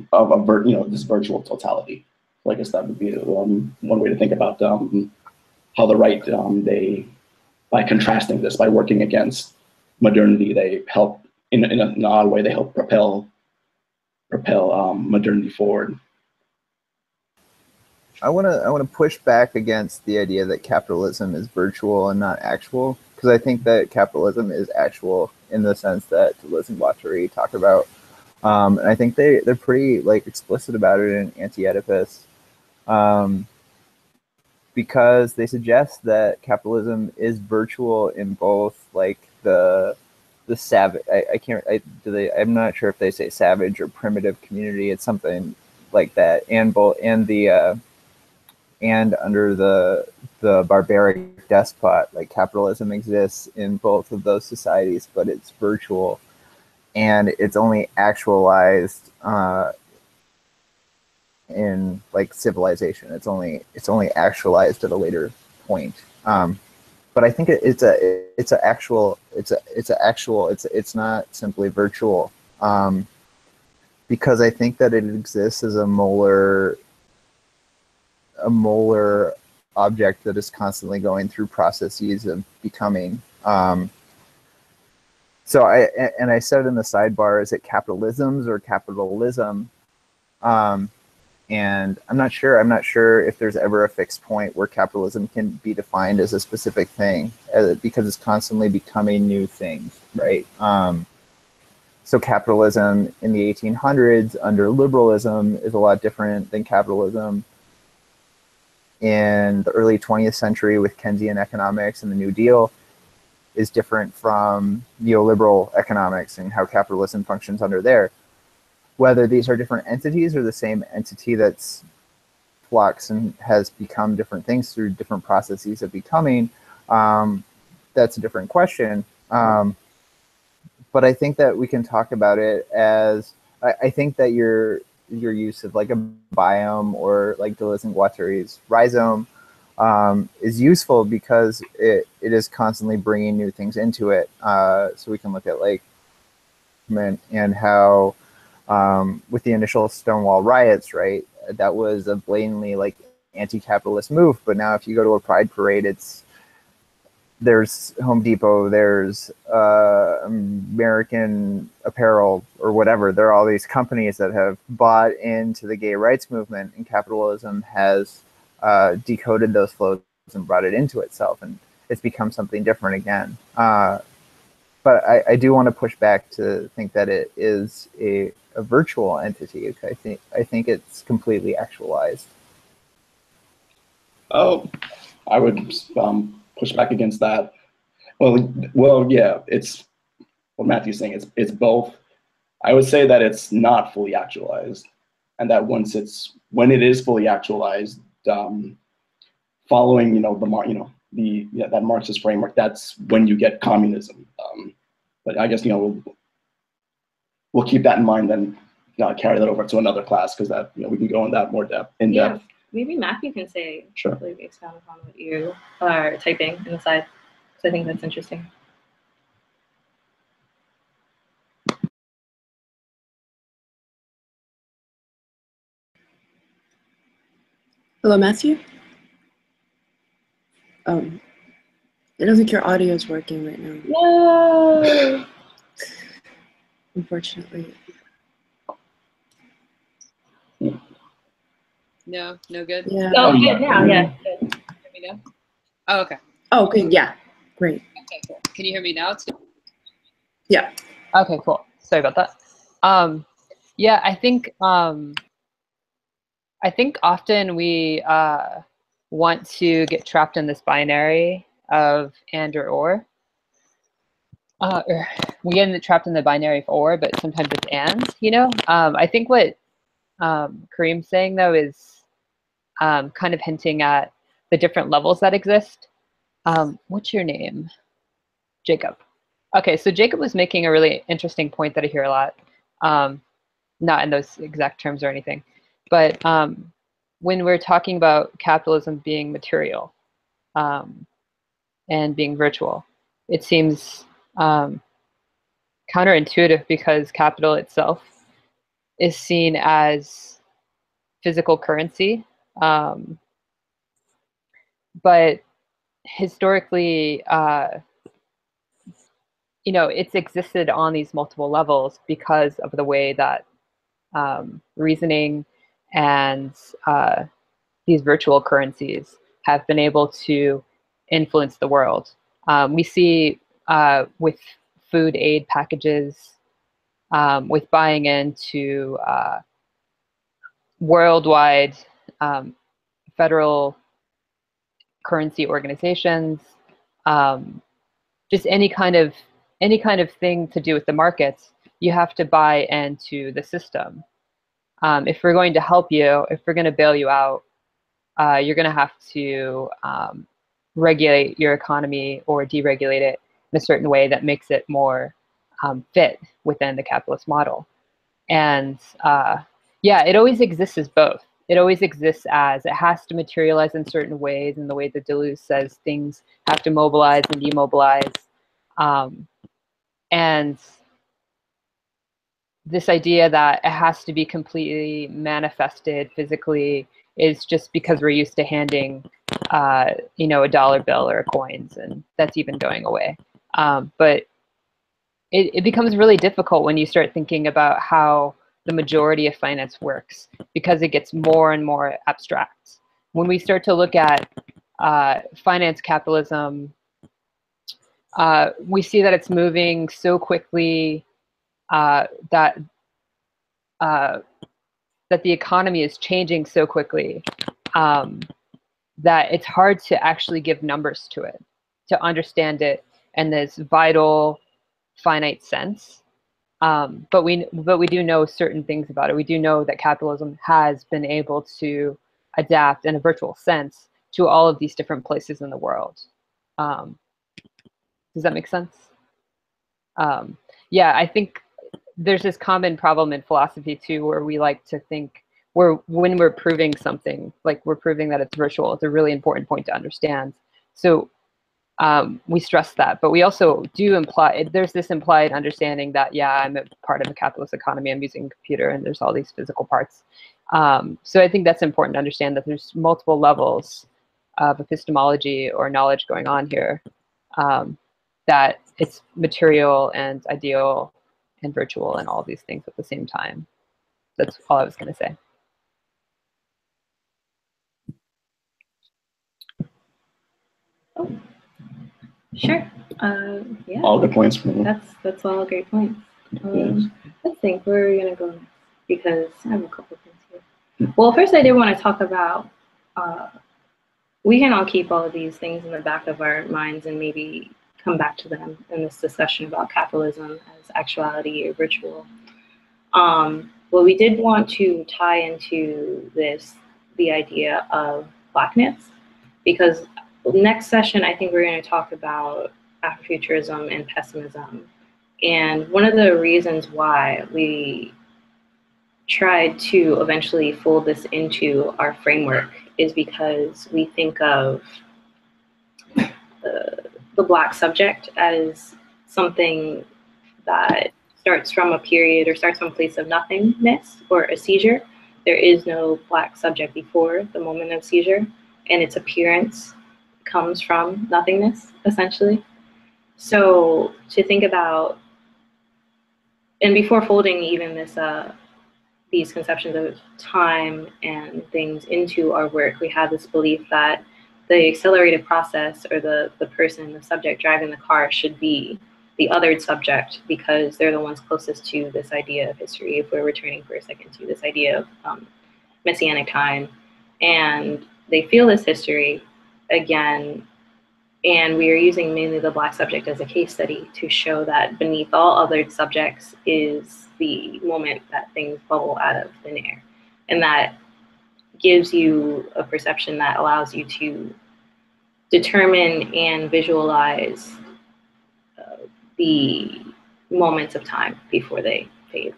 this virtual totality. So I guess that would be one way to think about how the right, by contrasting this, by working against modernity, they help in an odd way. They help propel modernity forward. I want to push back against the idea that capitalism is virtual and not actual, because I think that capitalism is actual in the sense that Deleuze and Guattari talk about, and I think they're pretty like explicit about it in Anti-Oedipus, because they suggest that capitalism is virtual in both like the savage. I'm not sure if they say savage or primitive community. It's something like that, and and under the barbaric despot. Like capitalism exists in both of those societies, but it's virtual, and it's only actualized in like civilization. It's only actualized at a later point. But I think it's not simply virtual, because I think that it exists as a molar object that is constantly going through processes of becoming. So I said in the sidebar, is it capitalisms or capitalism? And I'm not sure. I'm not sure if there's ever a fixed point where capitalism can be defined as a specific thing, because it's constantly becoming new things, right? So capitalism in the 1800s under liberalism is a lot different than capitalism in the early 20th century with Keynesian economics and the New Deal is different from neoliberal economics and how capitalism functions under there. Whether these are different entities or the same entity that's flux and has become different things through different processes of becoming, that's a different question. But I think that we can talk about it as, I think that your use of like a biome or like Deleuze and Guattari's rhizome is useful because it is constantly bringing new things into it. So we can look at like, and how with the initial Stonewall riots, right, that was a blatantly like anti-capitalist move. But now if you go to a pride parade, there's Home Depot, there's American Apparel or whatever. There are all these companies that have bought into the gay rights movement, and capitalism has decoded those flows and brought it into itself, and it's become something different again. But I do want to push back to think that it is a virtual entity. I think it's completely actualized. Oh, I would push back against that. Well, yeah, it's what Matthew's saying. It's both. I would say that it's not fully actualized, and that when it is fully actualized, following that Marxist framework, that's when you get communism. But I guess we'll keep that in mind and carry that over to another class, because that we can go in that more depth. Maybe Matthew can say, sure, like, expound upon what you are typing in the side, because I think that's interesting. Hello, Matthew? I don't think your audio is working right now. No! Unfortunately. No good? Yeah. Oh, good now, yeah. Hear me now? Oh, okay. Oh, good, yeah, great. Okay, cool. Can you hear me now too? Yeah. Okay, cool. Sorry about that. Yeah, I think often we want to get trapped in this binary of and or. Or we get trapped in the binary of or, but sometimes it's and, I think what Kareem's saying, though, is kind of hinting at the different levels that exist. What's your name? Jacob. Okay, so Jacob was making a really interesting point that I hear a lot, not in those exact terms or anything, but when we're talking about capitalism being material and being virtual, it seems counterintuitive, because capital itself is seen as physical currency, but historically, you know, it's existed on these multiple levels because of the way that reasoning and these virtual currencies have been able to influence the world. We see with food aid packages, with buying into worldwide federal currency organizations, just any kind of thing to do with the markets, you have to buy into the system. If we're going to help you, if we're going to bail you out, you're going to have to regulate your economy or deregulate it in a certain way that makes it more fit within the capitalist model. And yeah, it always exists as both. It always exists as it has to materialize in certain ways, in the way that Deleuze says things have to mobilize and demobilize. And this idea that it has to be completely manifested physically is just because we're used to handing, you know, a dollar bill or coins, and that's even going away. But it becomes really difficult when you start thinking about how the majority of finance works, because it gets more and more abstract. When we start to look at finance capitalism, we see that it's moving so quickly that the economy is changing so quickly that it's hard to actually give numbers to it, to understand it in this vital, finite sense. But we do know certain things about it. We do know that capitalism has been able to adapt in a virtual sense to all of these different places in the world. Does that make sense? Yeah, I think there's this common problem in philosophy too, where we like to think when we're proving something, like we're proving that it's virtual, it's a really important point to understand. So we stress that, but we also do imply, there's this implied understanding that, yeah, I'm a part of a capitalist economy, I'm using a computer, and there's all these physical parts. So I think that's important to understand, that there's multiple levels of epistemology or knowledge going on here, that it's material and ideal and virtual and all these things at the same time. That's all I was going to say. Oh, sure. Yeah. All good points. That's all great points. Let's think, where are we going to go next? Because I have a couple of things here. Well, first I did want to talk about, we can all keep all of these things in the back of our minds and maybe come back to them in this discussion about capitalism as actuality or virtual. But we did want to tie into this, the idea of Blackness, because next session, I think we're going to talk about Afrofuturism and pessimism. And one of the reasons why we tried to eventually fold this into our framework is because we think of the Black subject as something that starts from a period or starts from a place of nothingness or a seizure. There is no Black subject before the moment of seizure, and its appearance comes from nothingness, essentially. So to think about, and before folding even this, these conceptions of time and things into our work, we have this belief that the accelerated process, or the person, the subject driving the car, should be the othered subject, because they're the ones closest to this idea of history, if we're returning for a second to this idea of messianic time. And they feel this history again, and we are using mainly the Black subject as a case study to show that beneath all othered subjects is the moment that things bubble out of thin air. And that gives you a perception that allows you to determine and visualize the moments of time before they fade.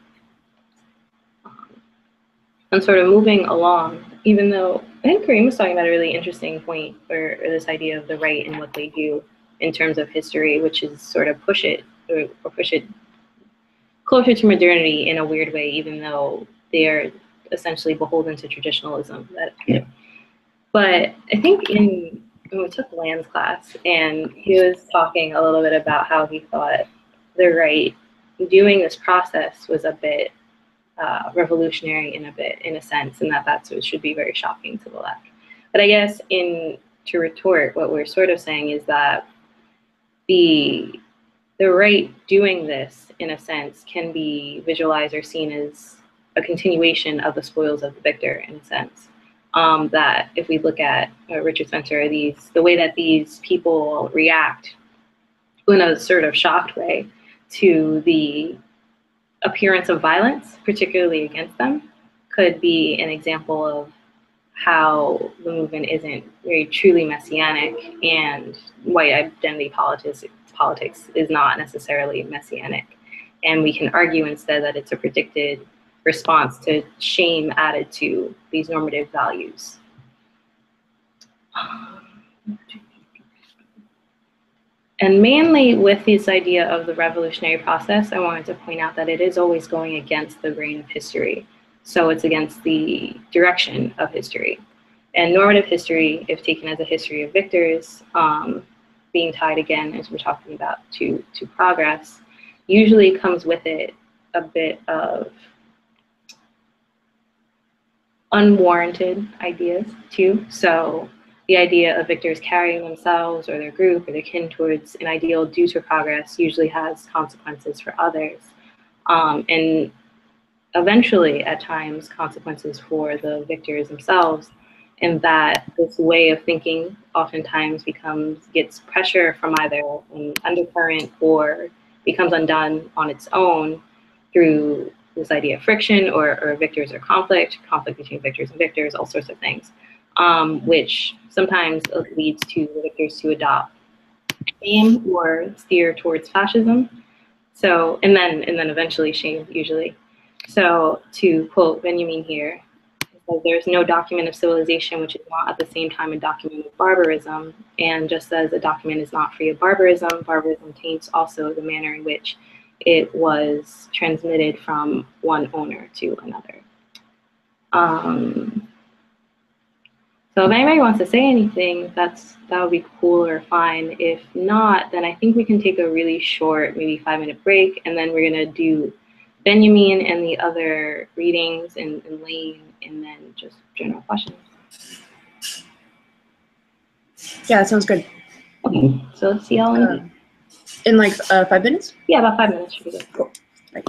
And sort of moving along, even though I think Kareem was talking about a really interesting point, or this idea of the right and what they do in terms of history, which is sort of push it closer to modernity in a weird way, even though they are essentially beholden to traditionalism. But I think in we took Land's class, and he was talking a little bit about how he thought the right doing this process was a bit revolutionary in a sense, and that's what should be very shocking to the left. But I guess to retort, what we're sort of saying is that the right doing this, in a sense, can be visualized or seen as a continuation of the spoils of the victor, in a sense. That if we look at Richard Spencer, the way that these people react in a sort of shocked way to the appearance of violence, particularly against them, could be an example of how the movement isn't very truly messianic, and white identity politics is not necessarily messianic. And we can argue instead that it's a predicted response to shame added to these normative values. And mainly with this idea of the revolutionary process, I wanted to point out that it is always going against the grain of history. So it's against the direction of history. And normative history, if taken as a history of victors, being tied again, as we're talking about, to progress, usually comes with it a bit of unwarranted ideas too. So the idea of victors carrying themselves or their group or their kin towards an ideal due to progress usually has consequences for others. And eventually, at times, consequences for the victors themselves, and that this way of thinking oftentimes gets pressure from either an undercurrent or becomes undone on its own through this idea of friction or victors or conflict between victors and victors, all sorts of things, which sometimes leads to the victors to adopt shame or steer towards fascism. So, and then eventually shame, usually. So to quote Benjamin here, there's no document of civilization which is not at the same time a document of barbarism. And just as a document is not free of barbarism, barbarism taints also the manner in which it was transmitted from one owner to another. So if anybody wants to say anything, that would be cool or fine. If not, then I think we can take a really short, maybe 5-minute break, and then we're gonna do Benjamin and the other readings and Lane, and then just general questions. Yeah, that sounds good. Okay, so let's see how long. In like 5 minutes? Yeah, about 5 minutes should be good. Cool. Right.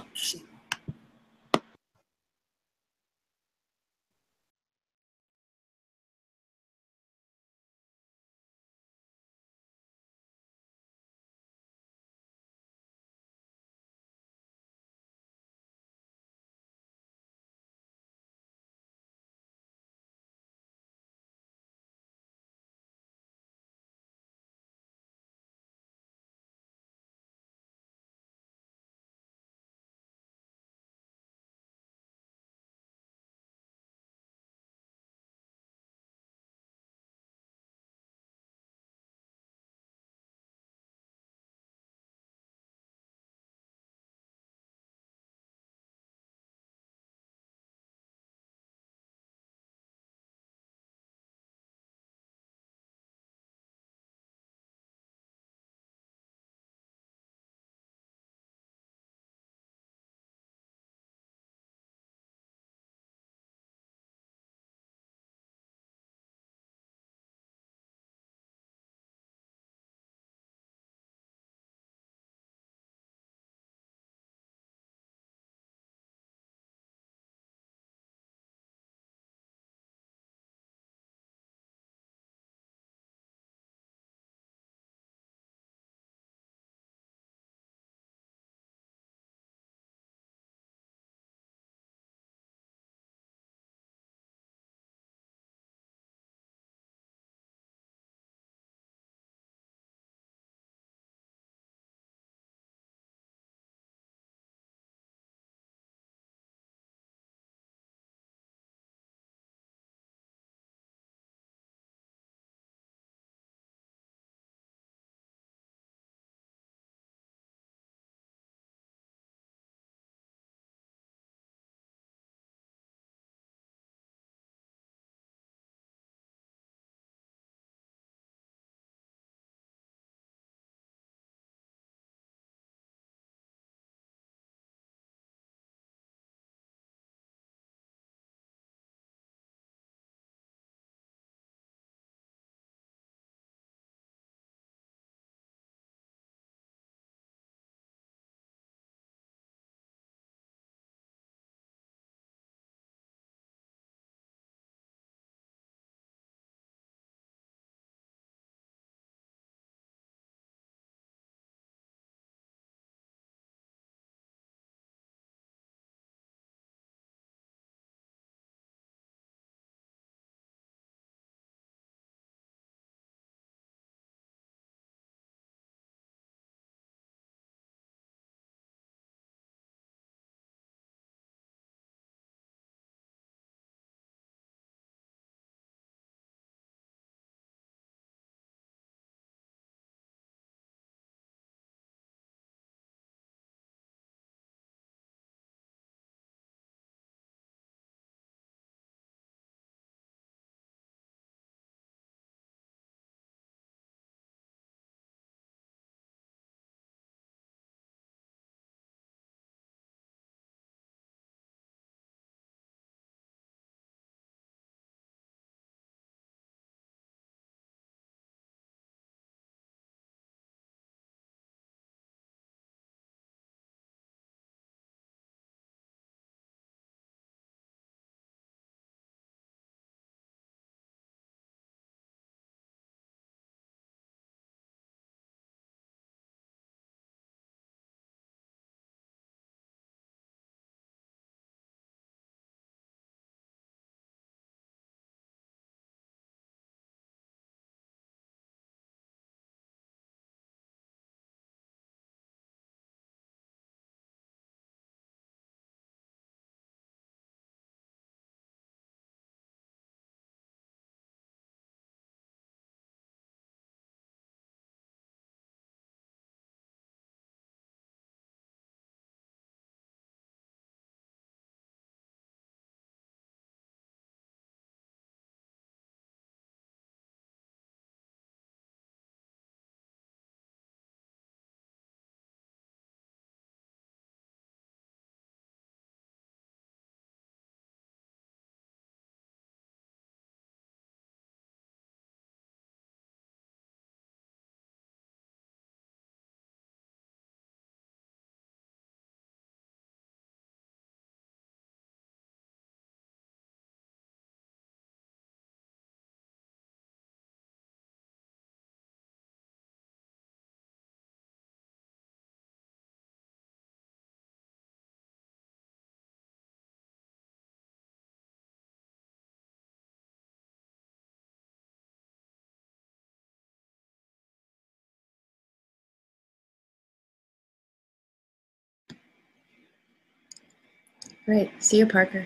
Great. See you, Parker.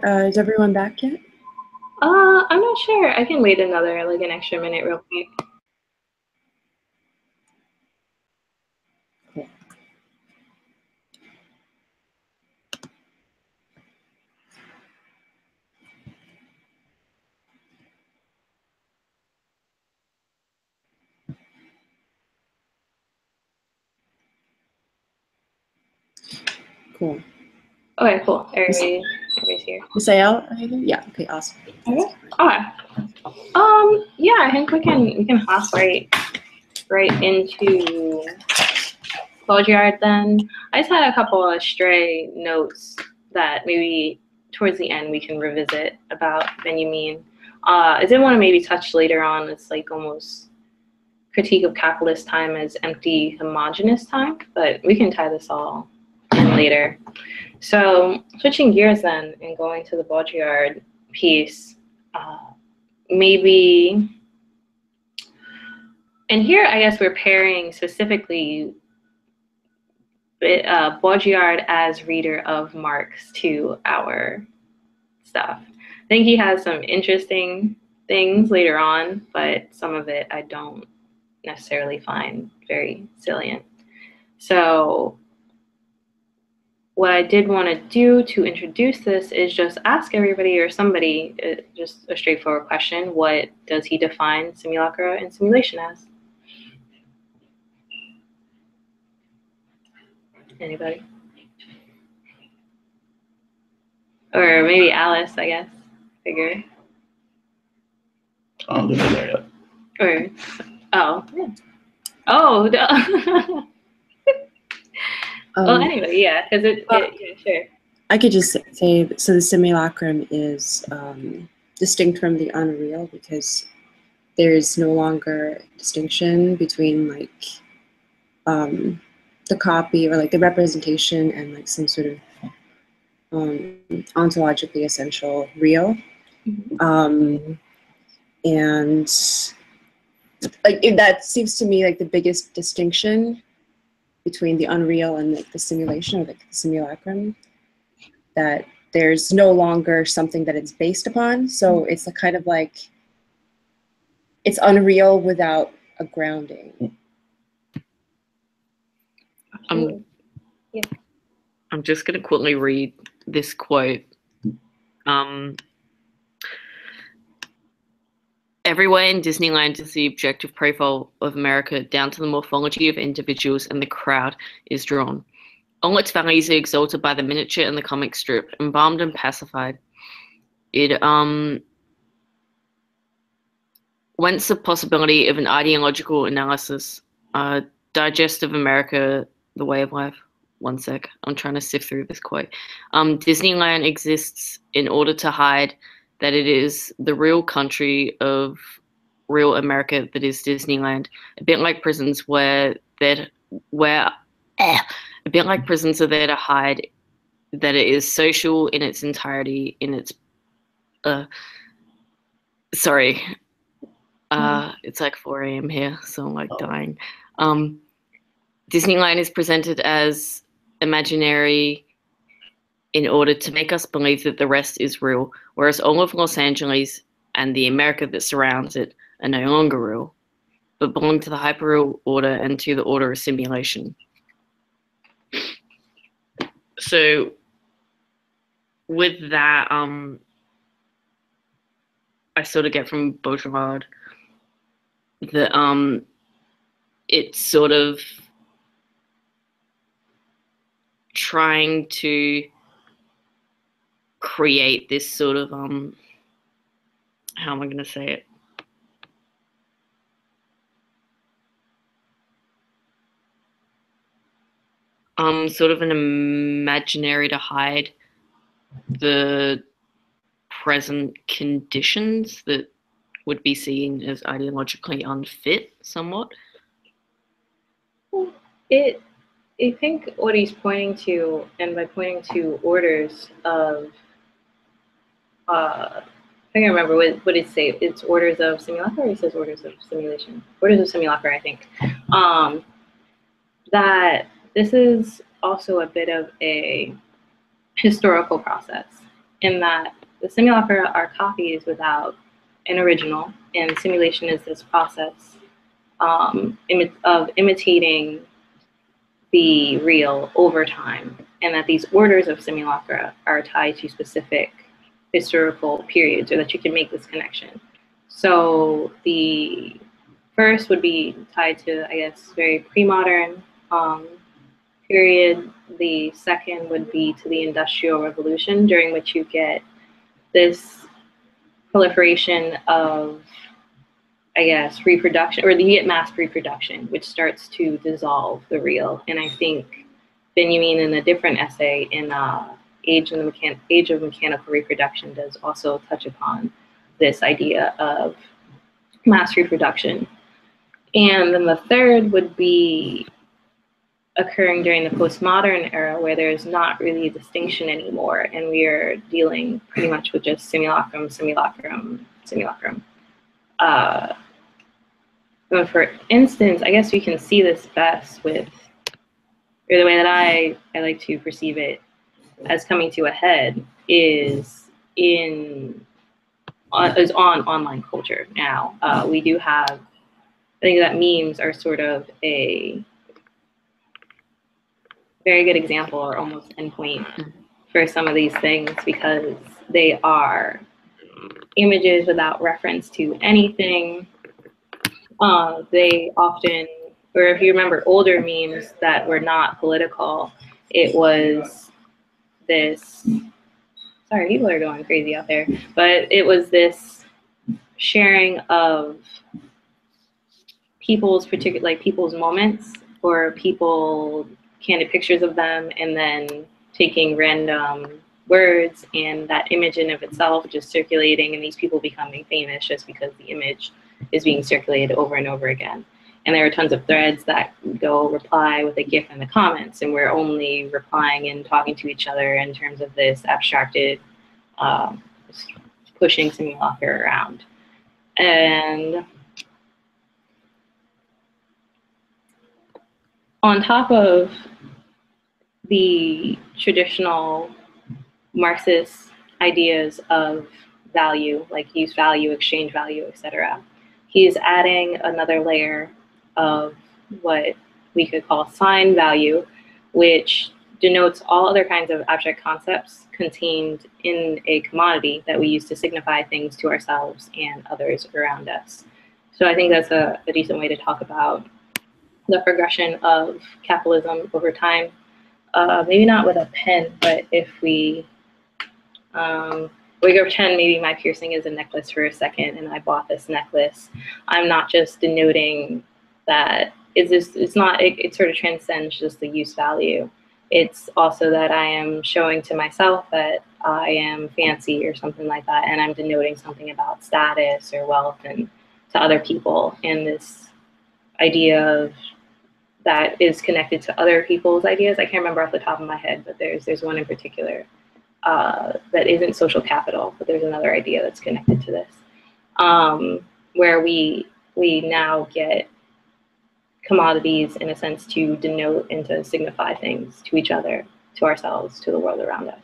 Is everyone back yet? I'm not sure. I can wait another, like an extra minute real quick. Cool. Okay, cool. Everybody's here. Miss Ayel, are you there? Yeah. Okay. Awesome. Okay. Yeah, I think we can hop right into Baudrillard then. I just had a couple of stray notes that maybe towards the end we can revisit about Benjamin. I did want to maybe touch later on. It's like almost critique of capitalist time as empty, homogeneous time, but we can tie this all in later. So switching gears then and going to the Baudrillard piece, maybe, and here I guess we're pairing specifically Baudrillard as reader of Marx to our stuff. I think he has some interesting things later on, but some of it I don't necessarily find very salient. So what I did want to do to introduce this is just ask everybody or somebody just a straightforward question. What does he define simulacra and simulation as? Anybody? Or maybe Alice, I guess. Figure. I don't think they're there yet. Or, oh, yeah. Oh, well, anyway, yeah, because yeah, sure. I could just say, so the simulacrum is distinct from the unreal because there's no longer distinction between like the copy or like the representation and like some sort of ontologically essential real. Mm-hmm. And like that seems to me like the biggest distinction between the unreal and like the simulation or like the simulacrum, that there's no longer something that it's based upon. So it's a kind of like, it's unreal without a grounding. I'm just going to quickly read this quote. Everywhere in Disneyland is the objective profile of America, down to the morphology of individuals, and the crowd is drawn. All its values are exalted by the miniature and the comic strip, embalmed and pacified. It whence the possibility of an ideological analysis, digest of America, the way of life. One sec, I'm trying to sift through this quote. Disneyland exists in order to hide that it is the real country of real America that is Disneyland. A bit like prisons a bit like prisons are there to hide that it is social in its entirety, in its it's like 4 a.m. here, so I'm like dying. Disneyland is presented as imaginary in order to make us believe that the rest is real, whereas all of Los Angeles and the America that surrounds it are no longer real, but belong to the hyperreal order and to the order of simulation. So with that, I sort of get from Baudrillard that it's sort of trying to create this sort of how am I going to say it? Sort of an imaginary to hide the present conditions that would be seen as ideologically unfit somewhat. I think what he's pointing to, and by pointing to orders of, I can't remember what it say. It's orders of simulacra, or it says orders of simulation. Orders of simulacra, I think. That this is also a bit of a historical process in that the simulacra are copies without an original, and simulation is this process of imitating the real over time, and that these orders of simulacra are tied to specific historical periods, or that you can make this connection. So the first would be tied to, I guess, very pre-modern period. The second would be to the Industrial Revolution, during which you get this proliferation of, I guess, reproduction, or you get mass reproduction, which starts to dissolve the real. And I think Benjamin, in a different essay in Age of Mechanical Reproduction, does also touch upon this idea of mass reproduction. And then the third would be occurring during the postmodern era, where there's not really a distinction anymore, and we are dealing pretty much with just simulacrum, simulacrum, simulacrum. For instance, I guess we can see this best with, or the way that I like to perceive it as coming to a head is on online culture now. We do have, I think that memes are sort of a very good example, or almost endpoint for some of these things, because they are images without reference to anything. They often, or if you remember older memes that were not political, it was this, sorry, people are going crazy out there, but it was this sharing of people's particular, like people's moments, or people candid pictures of them, and then taking random words and that image in of itself just circulating, and these people becoming famous just because the image is being circulated over and over again. And there are tons of threads that go reply with a GIF in the comments, and we're only replying and talking to each other in terms of this abstracted pushing simulacra around. And on top of the traditional Marxist ideas of value, like use value, exchange value, etc., he's adding another layer of what we could call sign value, which denotes all other kinds of abstract concepts contained in a commodity that we use to signify things to ourselves and others around us. So I think that's a decent way to talk about the progression of capitalism over time. Maybe not with a pen, but if we go pretend maybe my piercing is a necklace for a second, and I bought this necklace, I'm not just denoting that it sort of transcends just the use value. It's also that I am showing to myself that I am fancy or something like that, and I'm denoting something about status or wealth and to other people. And this idea of that is connected to other people's ideas. I can't remember off the top of my head, but there's one in particular that isn't social capital, but there's another idea that's connected to this, where we now get commodities in a sense to denote and to signify things to each other, to ourselves, to the world around us.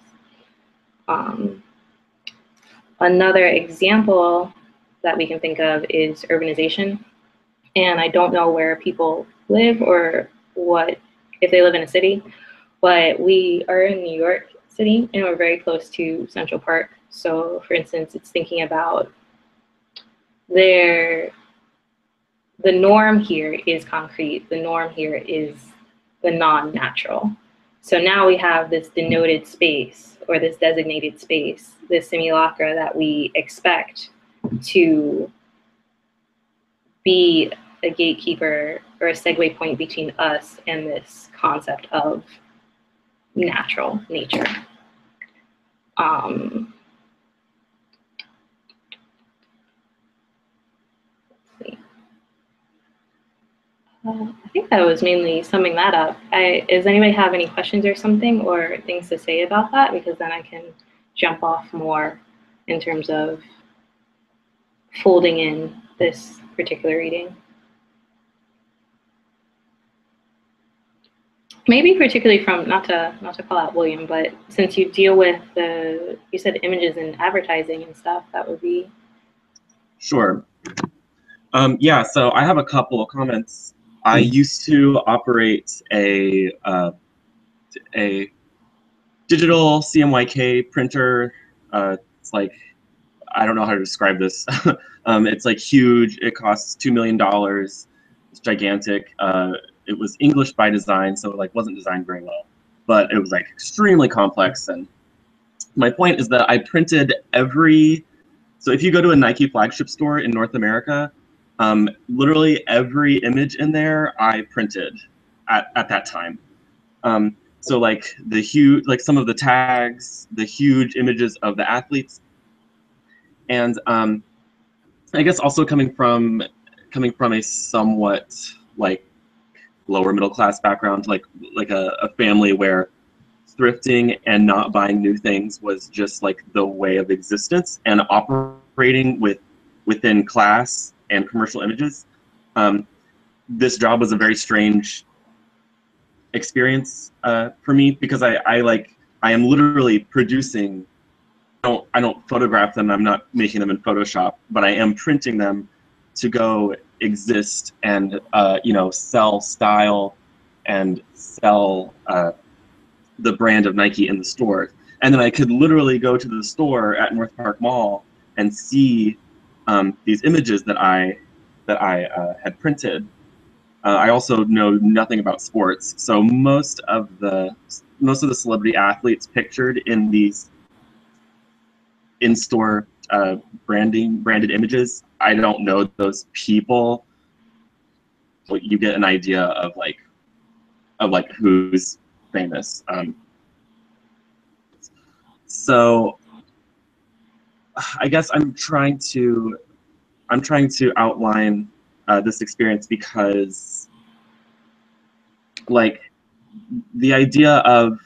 Another example that we can think of is urbanization. And I don't know where people live or if they live in a city, but we are in New York City and we're very close to Central Park. So for instance, it's thinking about the norm here is concrete. The norm here is the non-natural. So now we have this denoted space, or this designated space, this simulacra that we expect to be a gatekeeper or a segue point between us and this concept of natural nature. I think that was mainly summing that up. Does anybody have any questions or something, or things to say about that? Because then I can jump off more in terms of folding in this particular reading. Maybe particularly from, not to call out William, but since you deal with you said images and advertising and stuff, that would be. Sure. Yeah, so I have a couple of comments. I used to operate a digital CMYK printer. It's like, I don't know how to describe this. It's like huge. It costs $2 million. It's gigantic. It was English by design, so it like wasn't designed very well, but it was like extremely complex. And my point is that I printed so if you go to a Nike flagship store in North America, literally every image in there I printed at that time. So like some of the tags, the huge images of the athletes, and I guess also coming from a somewhat like lower middle class background, like a family where thrifting and not buying new things was just like the way of existence, and operating within class and commercial images. This job was a very strange experience for me, because I am literally producing. I don't photograph them. I'm not making them in Photoshop, but I am printing them to go exist and sell style and sell the brand of Nike in the store. And then I could literally go to the store at North Park Mall and see these images that I had printed. I also know nothing about sports, so most of the celebrity athletes pictured in these in-store branded images, I don't know those people. But you get an idea of who's famous. So I guess I'm trying to outline this experience, because like the idea of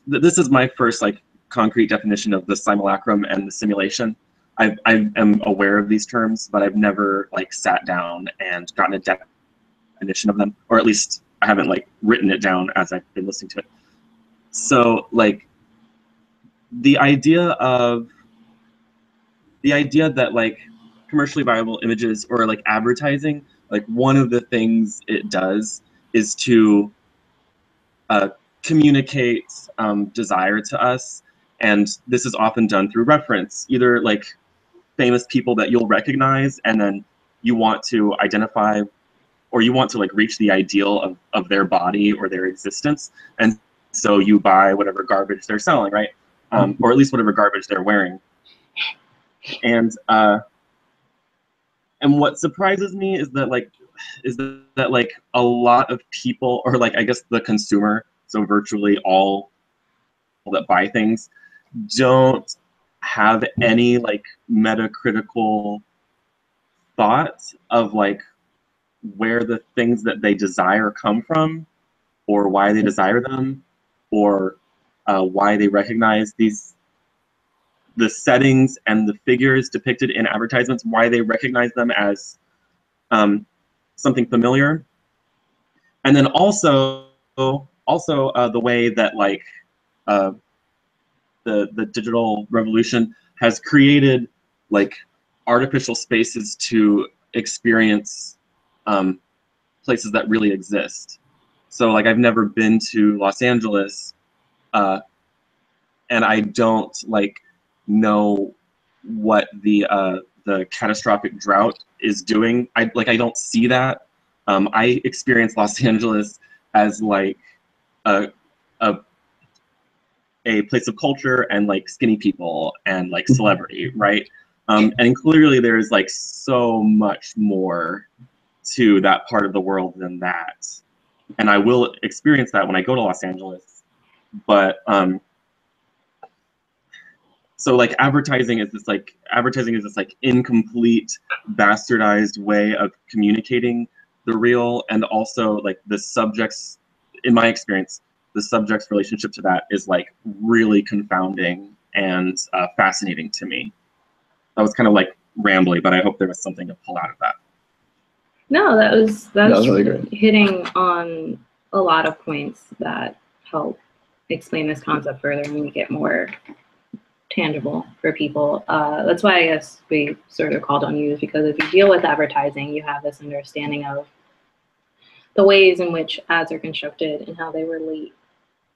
this is my first like concrete definition of the simulacrum and the simulation. I am aware of these terms, but I've never like sat down and gotten a definition of them, or at least I haven't like written it down as I've been listening to it. So like the idea that like commercially viable images or like advertising, like one of the things it does is to communicate desire to us. And this is often done through reference, either like famous people that you'll recognize and then you want to identify, or you want to like reach the ideal of their body or their existence. And so you buy whatever garbage they're selling, right? Or at least whatever garbage they're wearing. And what surprises me is that like a lot of people, or like I guess the consumer, so virtually all that buy things, don't have any like metacritical thought of like where the things that they desire come from, or why they desire them, or why they recognize the settings and the figures depicted in advertisements, why they recognize them as something familiar. And then also the way that like the digital revolution has created like artificial spaces to experience places that really exist. So like I've never been to Los Angeles, and I don't like know what the catastrophic drought is doing. I don't see that. I experience Los Angeles as like a place of culture and like skinny people and like celebrity, right? And clearly there's like so much more to that part of the world than that. And I will experience that when I go to Los Angeles. But so like advertising is this like incomplete, bastardized way of communicating the real, and also like the subject's, in my experience, the subject's relationship to that is like really confounding and fascinating to me. That was kind of like rambly, but I hope there was something to pull out of that. No, that was really good. Hitting on a lot of points that help explain this concept further and make it more tangible for people. That's why I guess we sort of called on you, because if you deal with advertising, you have this understanding of the ways in which ads are constructed and how they relate,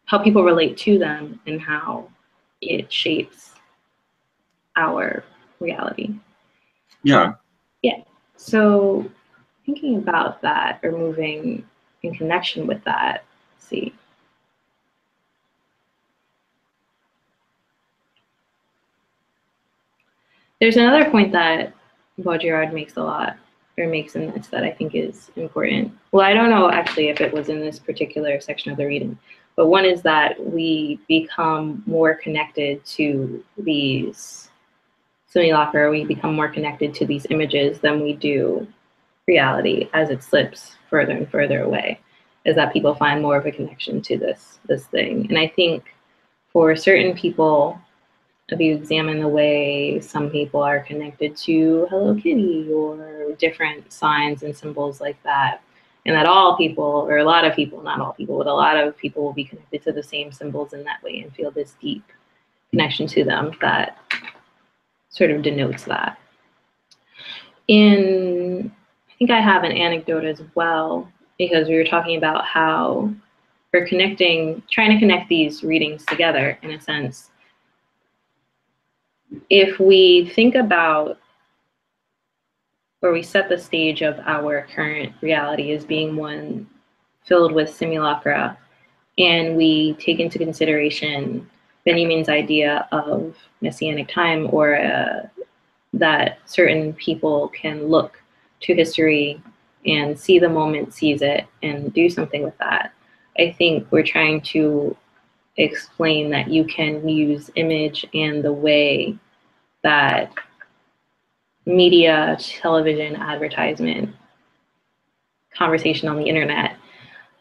how people relate to them, and how it shapes our reality. Yeah. Yeah. So thinking about that, or moving in connection with that, let's see. There's another point that Baudrillard makes a lot, or makes in this, that I think is important. Well, I don't know actually if it was in this particular section of the reading, but one is that we become more connected to these simulacra, we become more connected to these images than we do reality as it slips further and further away, is that people find more of a connection to this thing. And I think for certain people, if you examine the way some people are connected to Hello Kitty or different signs and symbols like that, and that all people, or a lot of people, not all people, but a lot of people will be connected to the same symbols in that way and feel this deep connection to them, that sort of denotes that. I think I have an anecdote as well, because we were talking about how we're trying to connect these readings together in a sense. If we think about, or we set the stage of our current reality as being one filled with simulacra, and we take into consideration Benjamin's idea of messianic time, or that certain people can look to history and see the moment, seize it, and do something with that. I think we're trying to explain that you can use image and the way that media, television, advertisement, conversation on the internet,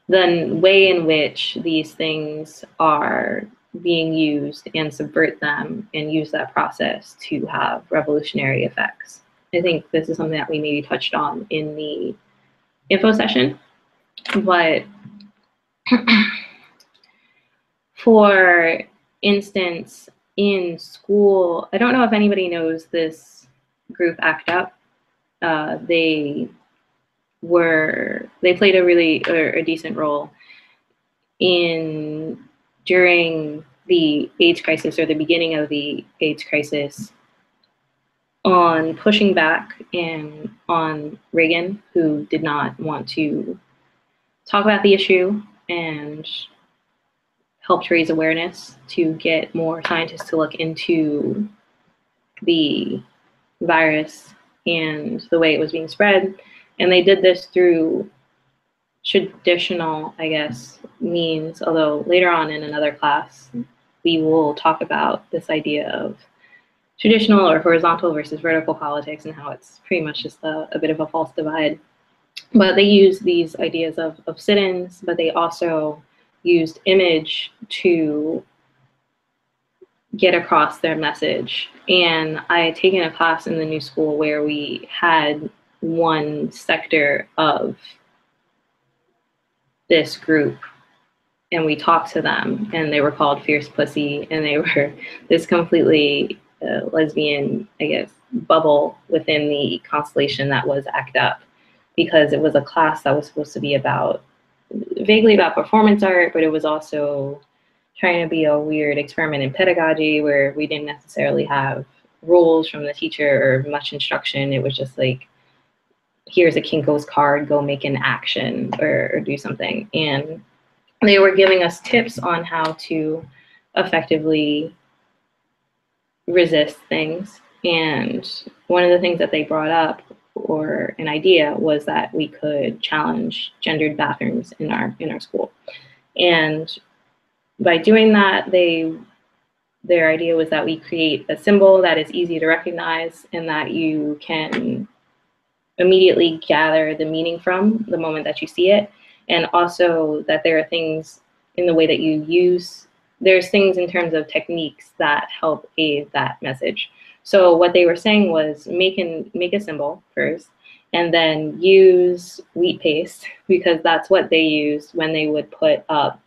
the way in which these things are being used, and subvert them and use that process to have revolutionary effects. I think this is something that we maybe touched on in the info session, but for instance, in school, I don't know if anybody knows this group ACT UP. They played a decent role during the AIDS crisis, or the beginning of the AIDS crisis, on pushing back and on Reagan, who did not want to talk about the issue, and helped raise awareness to get more scientists to look into the virus and the way it was being spread. And they did this through traditional, I guess, means, although later on in another class, we will talk about this idea of traditional or horizontal versus vertical politics, and how it's pretty much just a bit of a false divide. But they use these ideas of sit-ins, but they also used image to get across their message. And I had taken a class in the new school where we had one sector of this group, and we talked to them, and they were called Fierce Pussy, and they were this completely lesbian, I guess, bubble within the constellation that was ACT UP, because it was a class that was supposed to be vaguely about performance art, but it was also trying to be a weird experiment in pedagogy, where we didn't necessarily have rules from the teacher or much instruction. It was just like, here's a Kinko's card, go make an action or do something. And they were giving us tips on how to effectively resist things. And one of the things that they brought up, or an idea, was that we could challenge gendered bathrooms in our school. And by doing that, their idea was that we create a symbol that is easy to recognize, and that you can immediately gather the meaning from the moment that you see it. And also that there are things in the way that you use, there's things in terms of techniques that help aid that message. So what they were saying was make a symbol first, and then use wheat paste, because that's what they used when they would put up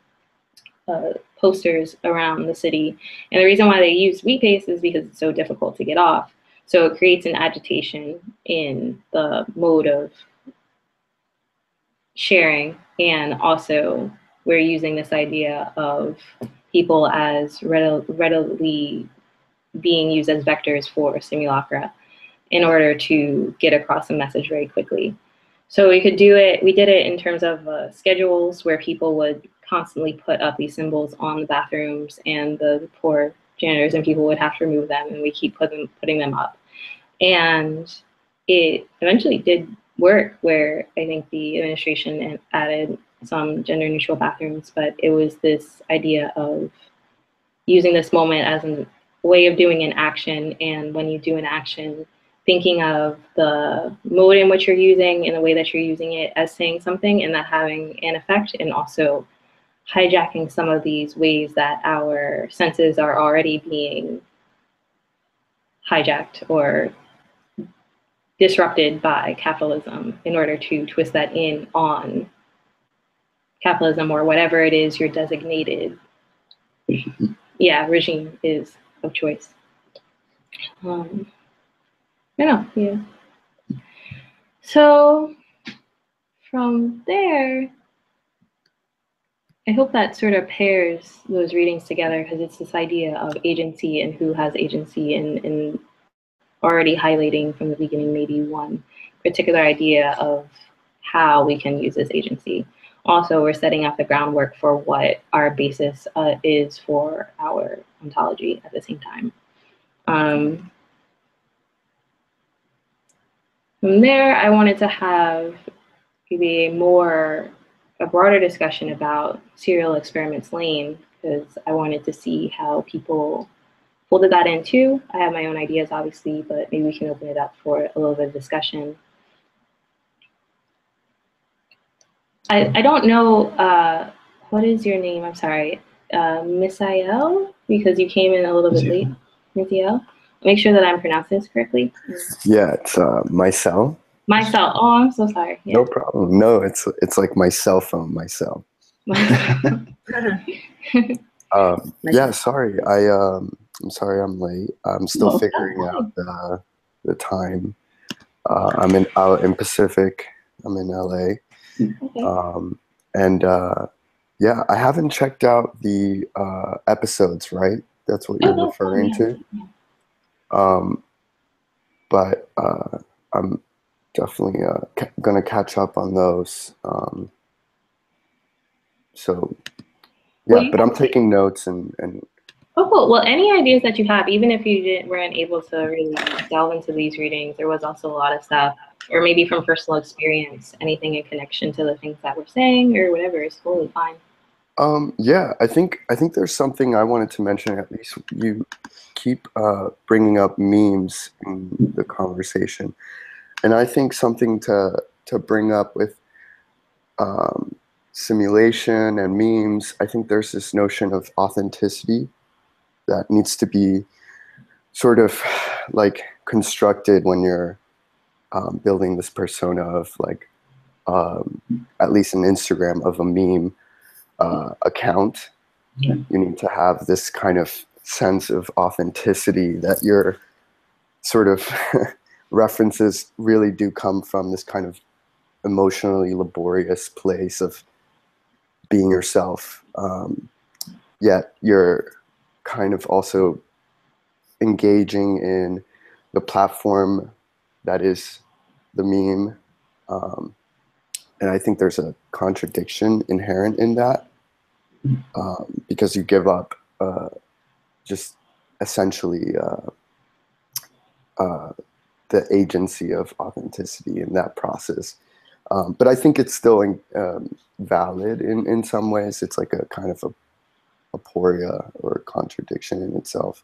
posters around the city. And the reason why they use wheat paste is because it's so difficult to get off. So it creates an agitation in the mode of sharing. And also we're using this idea of people as readily being used as vectors for simulacra in order to get across a message very quickly. So we did it in terms of schedules where people would constantly put up these symbols on the bathrooms, and the poor janitors and people would have to remove them, and we keep putting them up. And it eventually did work, where I think the administration added some gender neutral bathrooms, but it was this idea of using this moment as a way of doing an action. And when you do an action, thinking of the mode in which you're using and the way that you're using it as saying something, and that having an effect, and also hijacking some of these ways that our senses are already being hijacked or disrupted by capitalism in order to twist that in on capitalism or whatever it is your designated regime is of choice. Yeah. So from there, I hope that sort of pairs those readings together, because it's this idea of agency and who has agency, and already highlighting from the beginning maybe one particular idea of how we can use this agency. Also, we're setting up the groundwork for what our basis is for our ontology at the same time. From there, I wanted to have maybe a broader discussion about serial experiments lane, because I wanted to see how people folded that in too. I have my own ideas, obviously, but maybe we can open it up for a little bit of discussion. I don't know, what is your name? I'm sorry, Misael, because you came in a little bit late. Misael? Make sure that I'm pronouncing this correctly. Yeah, it's myself. Myself. Oh, I'm so sorry. Yeah. No problem. No, it's like my cell phone. Myself. Yeah, sorry. I'm sorry I'm late. I'm still figuring out the time. I'm out in Pacific. I'm in LA. Okay. Yeah, I haven't checked out the episodes, right? That's what you're referring to. But I'm definitely gonna catch up on those. So yeah, but I'm taking notes and. Oh, cool. Well, any ideas that you have, even if you weren't able to really delve into these readings, there was also a lot of stuff, or maybe from personal experience, anything in connection to the things that we're saying or whatever is totally fine. Yeah, I think there's something I wanted to mention. At least you keep bringing up memes in the conversation, and I think something to bring up with simulation and memes. I think there's this notion of authenticity that needs to be sort of like constructed when you're building this persona of like at least an Instagram of a meme account. Yeah. You need to have this kind of sense of authenticity that your sort of references really do come from this kind of emotionally laborious place of being yourself. Yet you're kind of also engaging in the platform that is the meme. And I think there's a contradiction inherent in that, because you give up just essentially the agency of authenticity in that process. But I think it's still valid in some ways. It's like a kind of aporia or a contradiction in itself.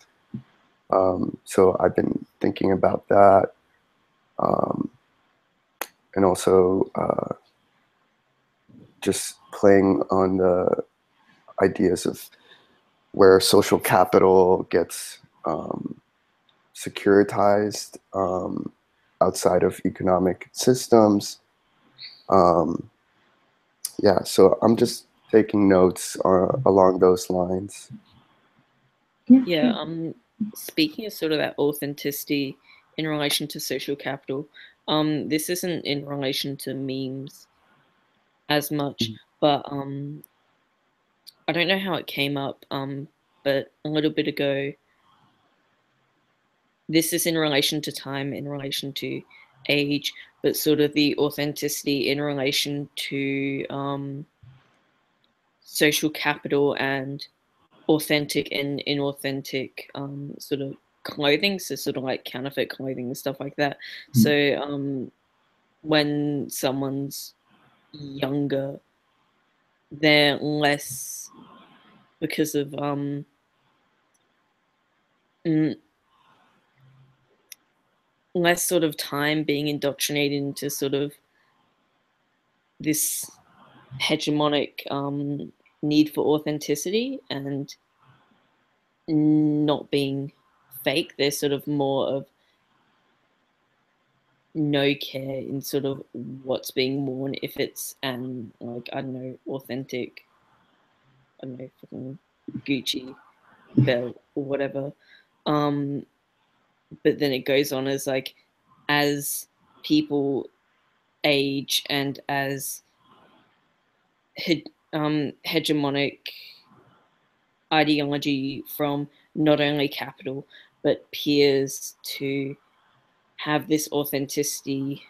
So I've been thinking about that. And also just playing on the ideas of where social capital gets securitized outside of economic systems. Yeah, so I'm just taking notes along those lines. Yeah, speaking of sort of that authenticity in relation to social capital, this isn't in relation to memes as much, but I don't know how it came up, but a little bit ago, this is in relation to time, in relation to age, but sort of the authenticity in relation to social capital and authentic and inauthentic sort of clothing, so sort of like counterfeit clothing and stuff like that. So when someone's younger, they're less, because of less sort of time being indoctrinated into sort of this hegemonic need for authenticity and not being fake. They're sort of more of no care in sort of what's being worn, if it's like, I don't know, authentic, I don't know, fucking Gucci belt or whatever. But then it goes on as like, as people age and as hegemonic ideology from not only capital but peers to have this authenticity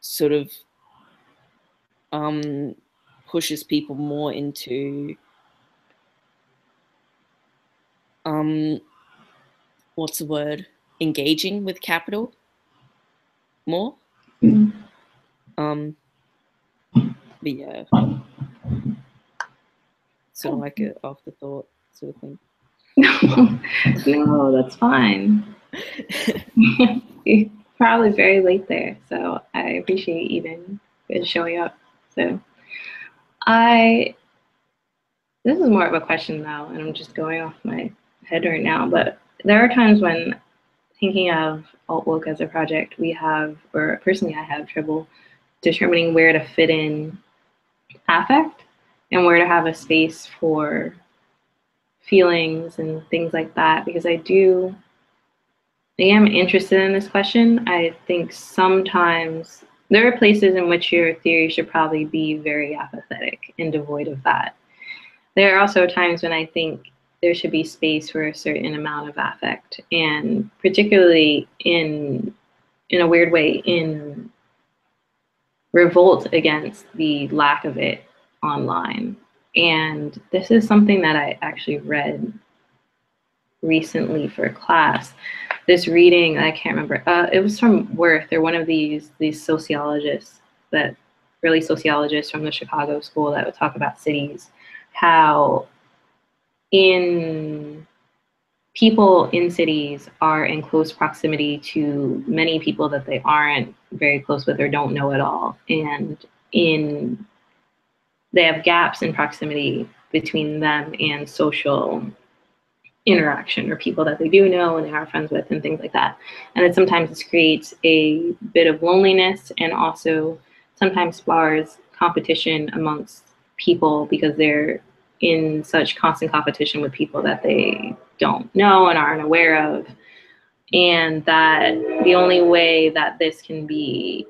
sort of pushes people more into what's the word, engaging with capital more. But yeah, sort of like an afterthought sort of thing. No, that's fine. You're probably very late there, so I appreciate even showing up. So this is more of a question now, and I'm just going off my head right now, but there are times when thinking of alt woke as a project, we have, or personally I have trouble determining where to fit in affect and where to have a space for feelings and things like that, because I am interested in this question. I think sometimes there are places in which your theory should probably be very apathetic and devoid of that. There are also times when I think there should be space for a certain amount of affect, and particularly in a weird way, in revolt against the lack of it online. And this is something that I actually read recently for class. This reading, I can't remember, it was from Worth. They're one of these sociologists, that really sociologists from the Chicago school that would talk about cities, how people in cities are in close proximity to many people that they aren't very close with or don't know at all. And they have gaps in proximity between them and social interaction, or people that they do know and they are friends with and things like that. And then sometimes this creates a bit of loneliness, and also sometimes spars competition amongst people because they're in such constant competition with people that they don't know and aren't aware of. And that the only way that this can be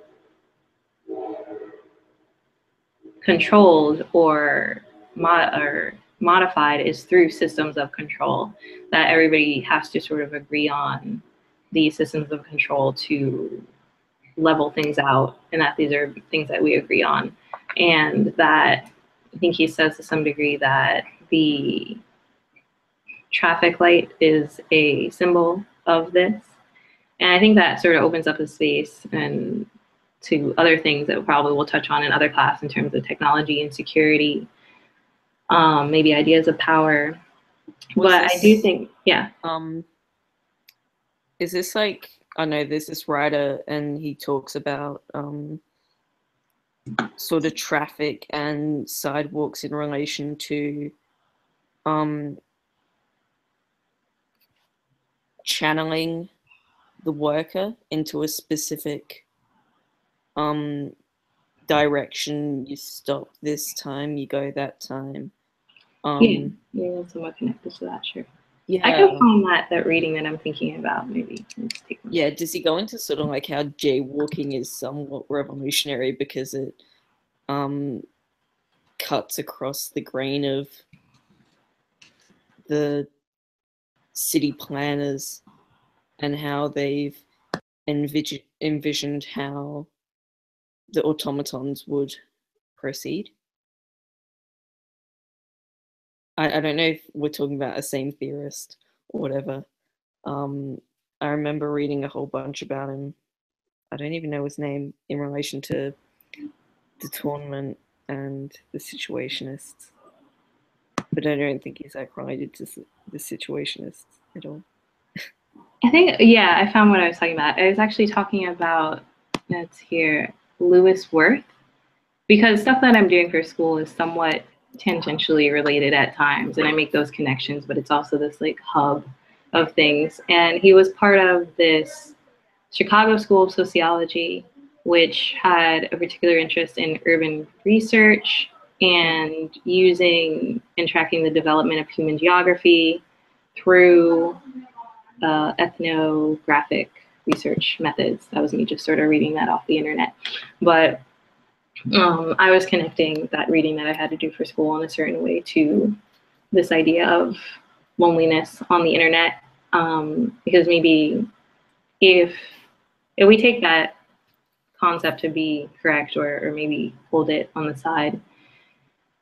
controlled or modified is through systems of control, that everybody has to sort of agree on these systems of control to level things out, and that these are things that we agree on. And that, I think he says to some degree that the traffic light is a symbol of this. And I think that sort of opens up a space and to other things that probably we'll touch on in other class in terms of technology and security, maybe ideas of power. But I do think, yeah. Is this like, I know there's this writer and he talks about sort of traffic and sidewalks in relation to channeling the worker into a specific direction. You stop this time, you go that time. Yeah, that's somewhat connected to that, sure. Yeah. I can find that reading that I'm thinking about, maybe. Yeah, does he go into sort of like how jaywalking is somewhat revolutionary because it cuts across the grain of the city planners and how they've envisioned how the automatons would proceed? I don't know if we're talking about a same theorist or whatever. I remember reading a whole bunch about him. I don't even know his name in relation to the tournament and the situationists. But I don't think he's that related to the situationists at all. I think, yeah, I found what I was talking about. I was actually talking about, that's here, Lewis Worth, because stuff that I'm doing for school is somewhat tangentially related at times, and I make those connections, but it's also this like hub of things. And he was part of this Chicago School of Sociology, which had a particular interest in urban research and using and tracking the development of human geography through ethnographic research methods. That was me just sort of reading that off the internet. But I was connecting that reading that I had to do for school in a certain way to this idea of loneliness on the internet. Because maybe if we take that concept to be correct, or maybe hold it on the side,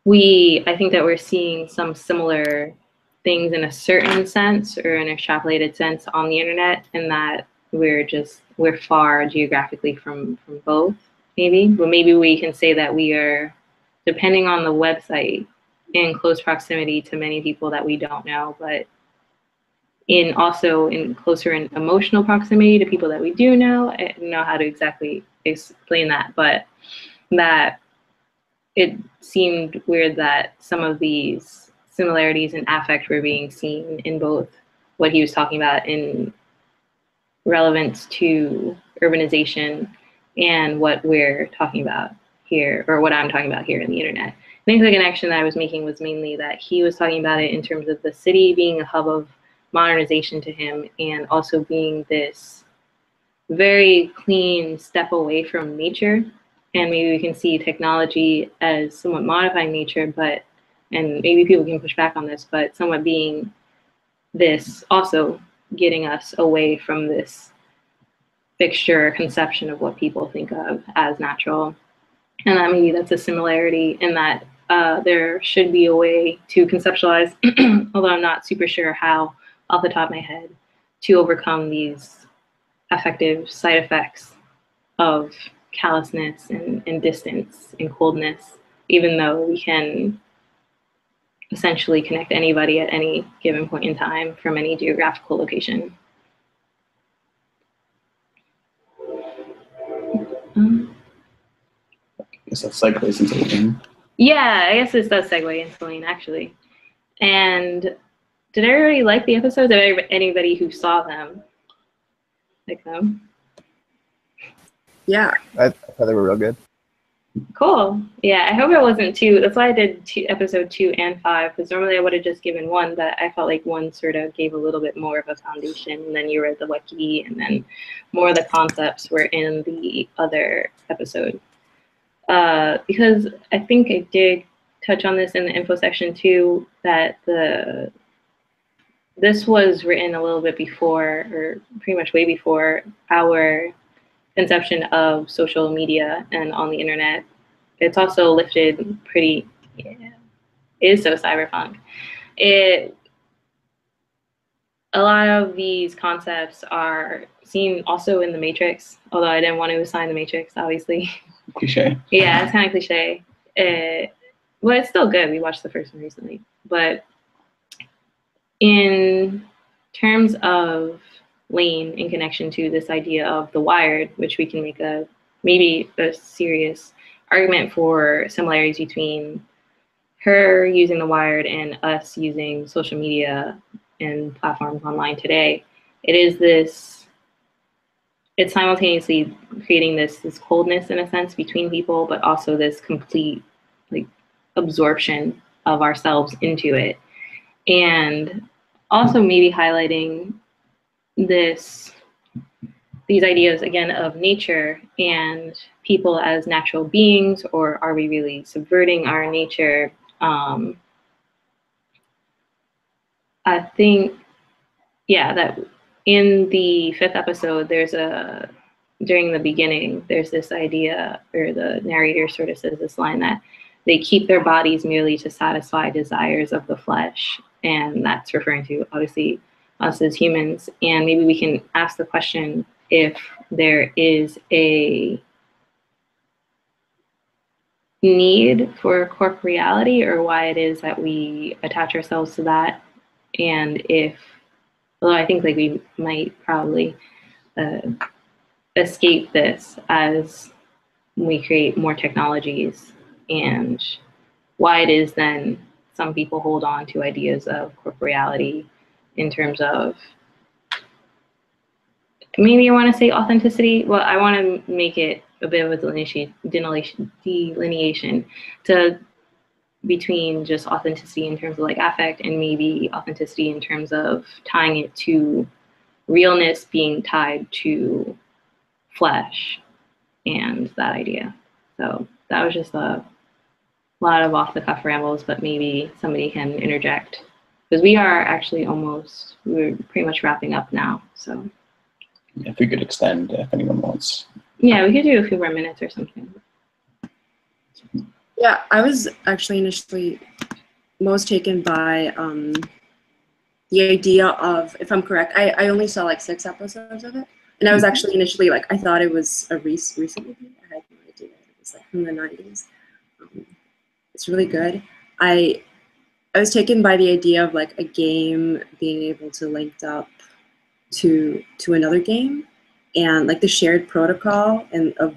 I think that we're seeing some similar things in a certain sense or an extrapolated sense on the internet, and that we're far geographically from both, maybe. But maybe we can say that we are, depending on the website, in close proximity to many people that we don't know, but also in closer and emotional proximity to people that we do know. I don't know how to exactly explain that, but that it seemed weird that some of these similarities in affect were being seen in both what he was talking about in relevance to urbanization and what we're talking about here, or what I'm talking about here in the internet. I think the connection that I was making was mainly that he was talking about it in terms of the city being a hub of modernization to him, and also being this very clean step away from nature. And maybe we can see technology as somewhat modifying nature, but, and maybe people can push back on this, but somewhat being this also getting us away from this fixture conception of what people think of as natural. And that maybe that's a similarity in that there should be a way to conceptualize, although I'm not super sure how off the top of my head, to overcome these affective side effects of callousness and distance and coldness, even though we can essentially connect anybody at any given point in time from any geographical location. I guess that segues into Lane. Yeah, I guess this does segue into Lane, actually. And did everybody like the episodes? Did anybody who saw them like them? Yeah. I thought they were real good. Cool. Yeah, I hope it wasn't two. That's why I did episode 2 and 5, because normally I would have just given one, but I felt like one sort of gave a little bit more of a foundation, and then you read the wiki, and then more of the concepts were in the other episode. Because I think I did touch on this in the info section too, that this was written a little bit before, or pretty much way before, our conception of social media and on the internet. It's also lifted pretty, it is so cyberpunk. A lot of these concepts are seen also in the Matrix, although I didn't want to assign the Matrix, obviously. Cliche. Yeah, it's kind of cliche. But it's still good. We watched the first one recently. But in terms of Lane in connection to this idea of the wired, which we can make maybe a serious argument for similarities between her using the wired and us using social media and platforms online today. it is this, it's simultaneously creating this coldness in a sense between people, but also this complete like absorption of ourselves into it. And also maybe highlighting these ideas again of nature and people as natural beings, or are we really subverting our nature? I think, yeah, that in the 5th episode, during the beginning, there's this idea, or the narrator sort of says this line that they keep their bodies merely to satisfy desires of the flesh. And that's referring to, obviously, us as humans. And maybe we can ask the question if there is a need for corporeality, or why it is that we attach ourselves to that. And if, although I think like we might probably escape this as we create more technologies, and why it is then some people hold on to ideas of corporeality in terms of, maybe I want to say authenticity. Well, I want to make it a bit of a delineation to between just authenticity in terms of like affect, and maybe authenticity in terms of tying it to realness being tied to flesh and that idea. So that was just a lot of off the cuff rambles, but maybe somebody can interject, because we are actually we're pretty much wrapping up now. So if we could extend, if anyone wants. Yeah, we could do a few more minutes or something. Yeah, I was actually initially most taken by the idea of, if I'm correct, I only saw like 6 episodes of it, and I was actually initially like, I thought it was a recent movie. I had no idea it was like from the 90s. It's really good. I was taken by the idea of like a game being able to link up to another game, and like the shared protocol and of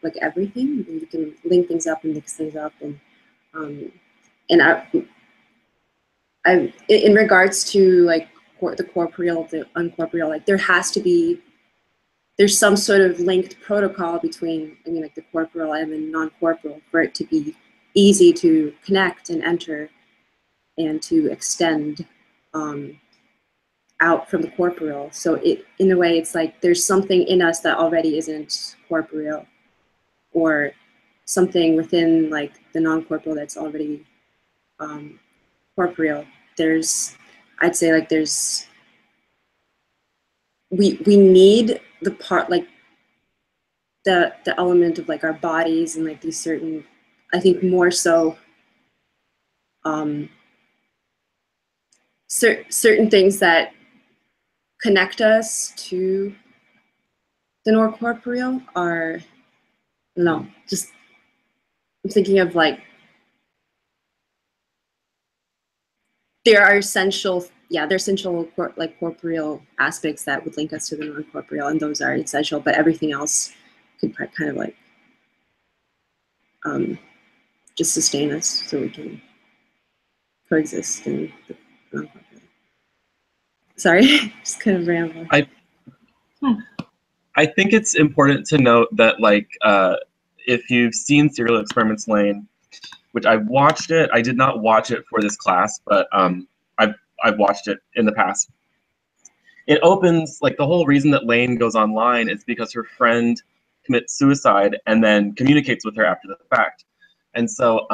like everything. You can link things up and mix things up, and I in regards to like the corporeal, the uncorporeal, like there's some sort of linked protocol between, I mean, like the corporeal and the non-corporeal, for it to be easy to connect and enter and to extend out from the corporeal. So it, in a way, it's like there's something in us that already isn't corporeal, or something within like the non-corporeal that's already corporeal. I'd say like we need the part, like the element of like our bodies and like these certain, I think more so certain things that connect us to the non-corporeal are, I don't know, just I'm thinking of like, there are essential, like corporeal aspects that would link us to the non-corporeal, and those are essential, but everything else could kind of like just sustain us so we can coexist in the non-corporeal. Sorry, just kind of rambling. I think it's important to note that, like, if you've seen Serial Experiments Lane, which I watched it, I did not watch it for this class, but I've watched it in the past. It opens, like, the whole reason that Lane goes online is because her friend commits suicide and then communicates with her after the fact. And so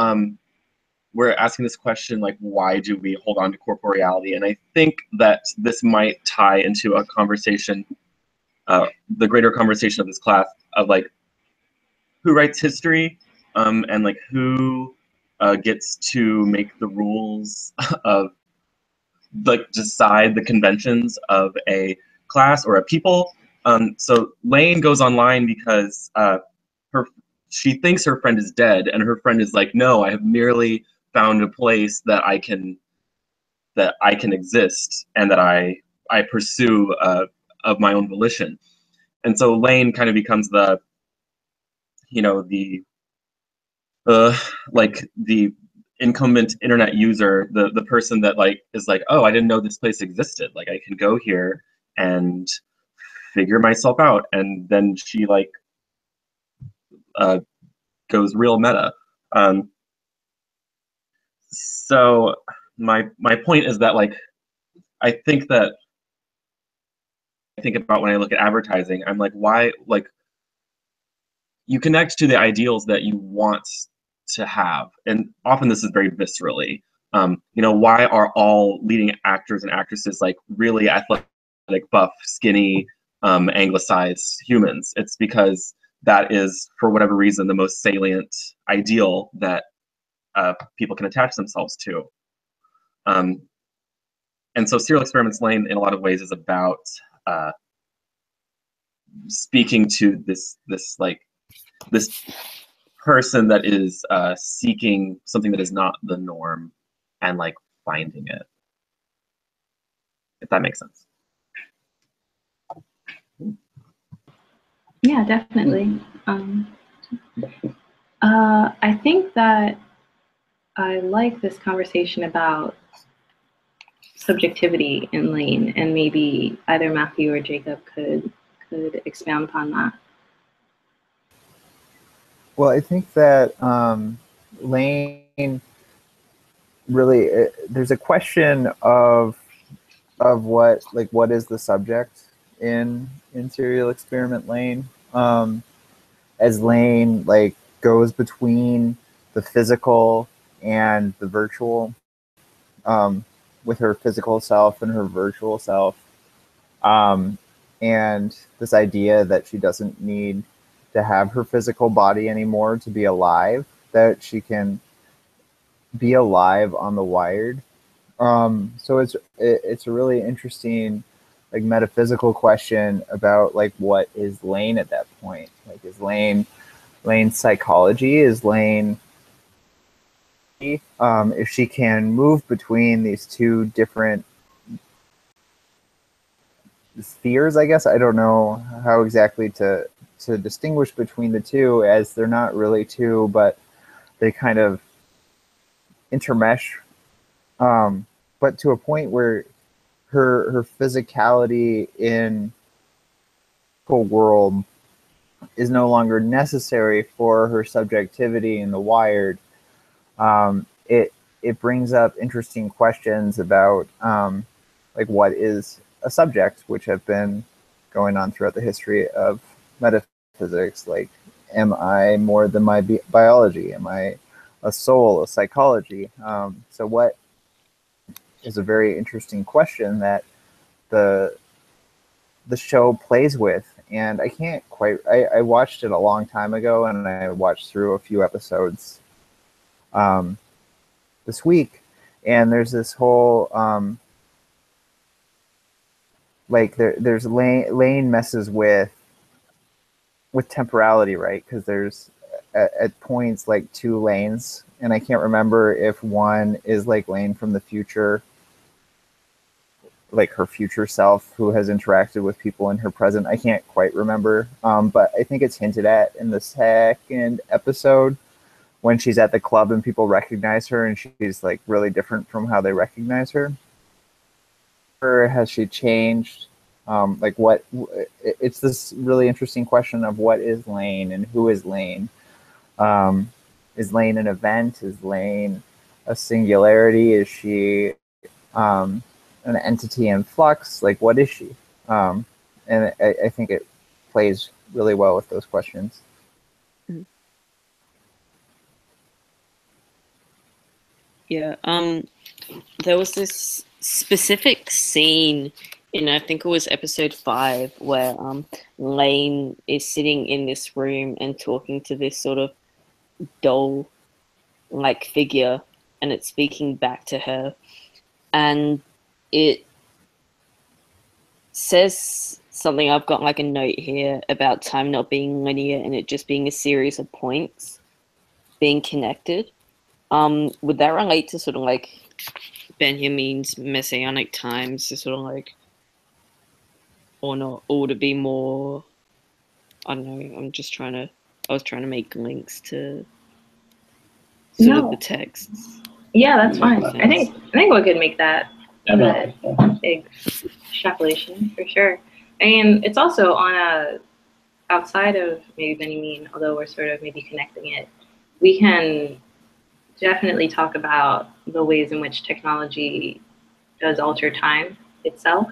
we're asking this question, like, why do we hold on to corporeality? And I think that this might tie into a conversation, the greater conversation of this class, of like who writes history, and like who gets to make the rules of, like, decide the conventions of a class or a people. So Lane goes online because she thinks her friend is dead, and her friend is like, no, I have merely found a place that I can exist and that I pursue of my own volition. And so Lane kind of becomes the, you know, like the incumbent internet user, the person that like is like, oh, I didn't know this place existed. Like, I can go here and figure myself out. And then she like goes real meta. So my point is that like I think about when I look at advertising, I'm like, why, like, you connect to the ideals that you want to have, and often this is very viscerally. You know, why are all leading actors and actresses like really athletic, buff, skinny, anglicized humans? It's because that is, for whatever reason, the most salient ideal that people can attach themselves to. And so Serial Experiments Lane, in a lot of ways, is about speaking to this person that is seeking something that is not the norm and like finding it, if that makes sense. Yeah, definitely. I think that I like this conversation about subjectivity in Lane, and maybe either Matthew or Jacob could expound upon that. Well, I think that Lane really, there's a question of what is the subject in Serial Experiment Lane, as Lane like goes between the physical and the virtual, with her physical self and her virtual self, and this idea that she doesn't need to have her physical body anymore to be alive, that she can be alive on the wired. So it's a really interesting like metaphysical question about like what is Lane at that point? Like, is Lane psychology? Is Lane if she can move between these two different spheres, I guess. I don't know how exactly to distinguish between the two, as they're not really two, but they kind of intermesh, but to a point where her physicality in the world is no longer necessary for her subjectivity in the wired. It brings up interesting questions about like what is a subject, which have been going on throughout the history of metaphysics. Like, am I more than my biology? Am I a soul, a psychology? So what is a very interesting question that the show plays with. And I can't quite, I watched it a long time ago, and I watched through a few episodes this week, and there's this whole like there's Lane messes with temporality, right? Because there's at points like two lanes, and I can't remember if one is like Lane from the future, like her future self who has interacted with people in her present. I can't quite remember, but I think it's hinted at in the second episode when she's at the club and people recognize her, and she's like really different from how they recognize her. Or has she changed? Like what? It's this really interesting question of what is Lane and who is Lane. Is Lane an event? Is Lane a singularity? Is she an entity in flux? Like, what is she? And I think it plays really well with those questions. Yeah. There was this specific scene in, I think it was episode 5, where Lane is sitting in this room and talking to this sort of doll-like figure, and it's speaking back to her, and it says something. I've got like a note here about time not being linear and it just being a series of points being connected. Would that relate to sort of like Benjamin's messianic times, to sort of like, or not, or to be more, I don't know, I was trying to make links to sort of the texts. Yeah, that's fine. I think we could make that Big extrapolation for sure. And it's also on a outside of maybe Benjamin, although we're sort of maybe connecting it. We can definitely talk about the ways in which technology does alter time itself.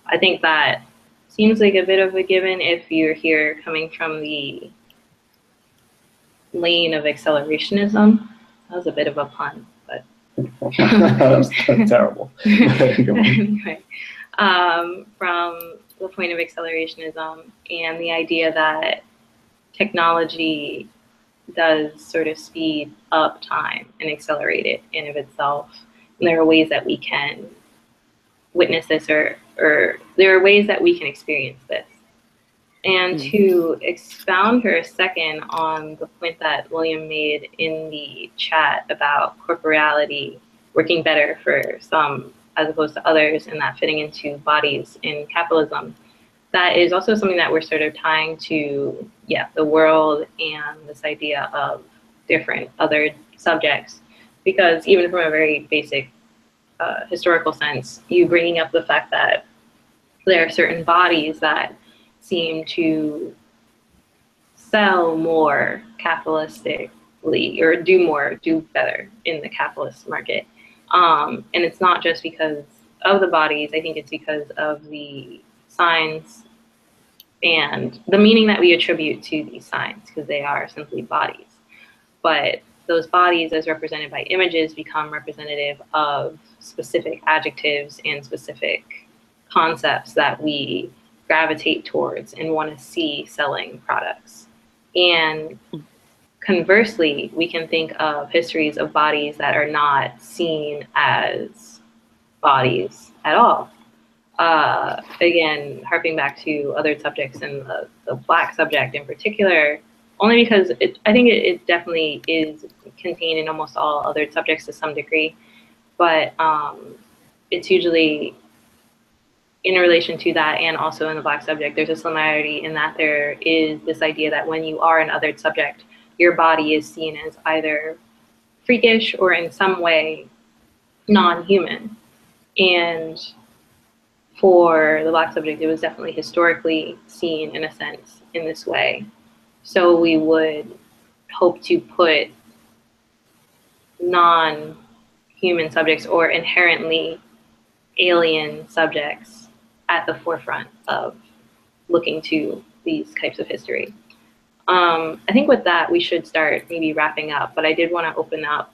I think that seems like a bit of a given if you're here coming from the lane of accelerationism. That was a bit of a pun, but That's terrible. anyway, from the point of accelerationism and the idea that technology does sort of speed up time and accelerate it in of itself. And there are ways that we can witness this or there are ways that we can experience this. And to expound for a second on the point that William made in the chat about corporeality working better for some as opposed to others and that fitting into bodies in capitalism, that is also something that we're sort of tying to, the world and this idea of different other subjects. Because even from a very basic historical sense, you bringing up the fact that there are certain bodies that seem to sell more capitalistically or do better in the capitalist market. And it's not just because of the bodies, I think it's because of the signs and the meaning that we attribute to these signs, because they are simply bodies. But those bodies as represented by images become representative of specific adjectives and specific concepts that we gravitate towards and want to see selling products. And conversely, we can think of histories of bodies that are not seen as bodies at all. Again, harping back to other subjects and the Black subject in particular, only because I think it definitely is contained in almost all other subjects to some degree, but it's usually in relation to that and also in the Black subject, there's a similarity in that there is this idea that when you are an othered subject, your body is seen as either freakish or in some way non-human. And for the Black subject, it was definitely historically seen in a sense in this way. So we would hope to put non-human subjects or inherently alien subjects at the forefront of looking to these types of history. I think with that, we should start maybe wrapping up, but I did want to open up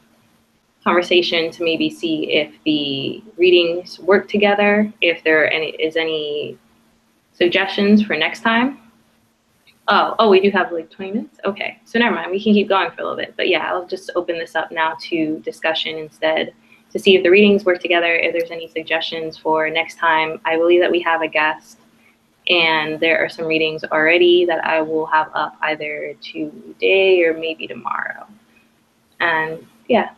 conversation to maybe see if the readings work together, if there is any suggestions for next time. Oh, we do have like 20 minutes? Okay, so never mind, we can keep going for a little bit. But yeah, I'll just open this up now to discussion instead to see if the readings work together, if there's any suggestions for next time. I believe that we have a guest and there are some readings already that I will have up either today or maybe tomorrow. And yeah.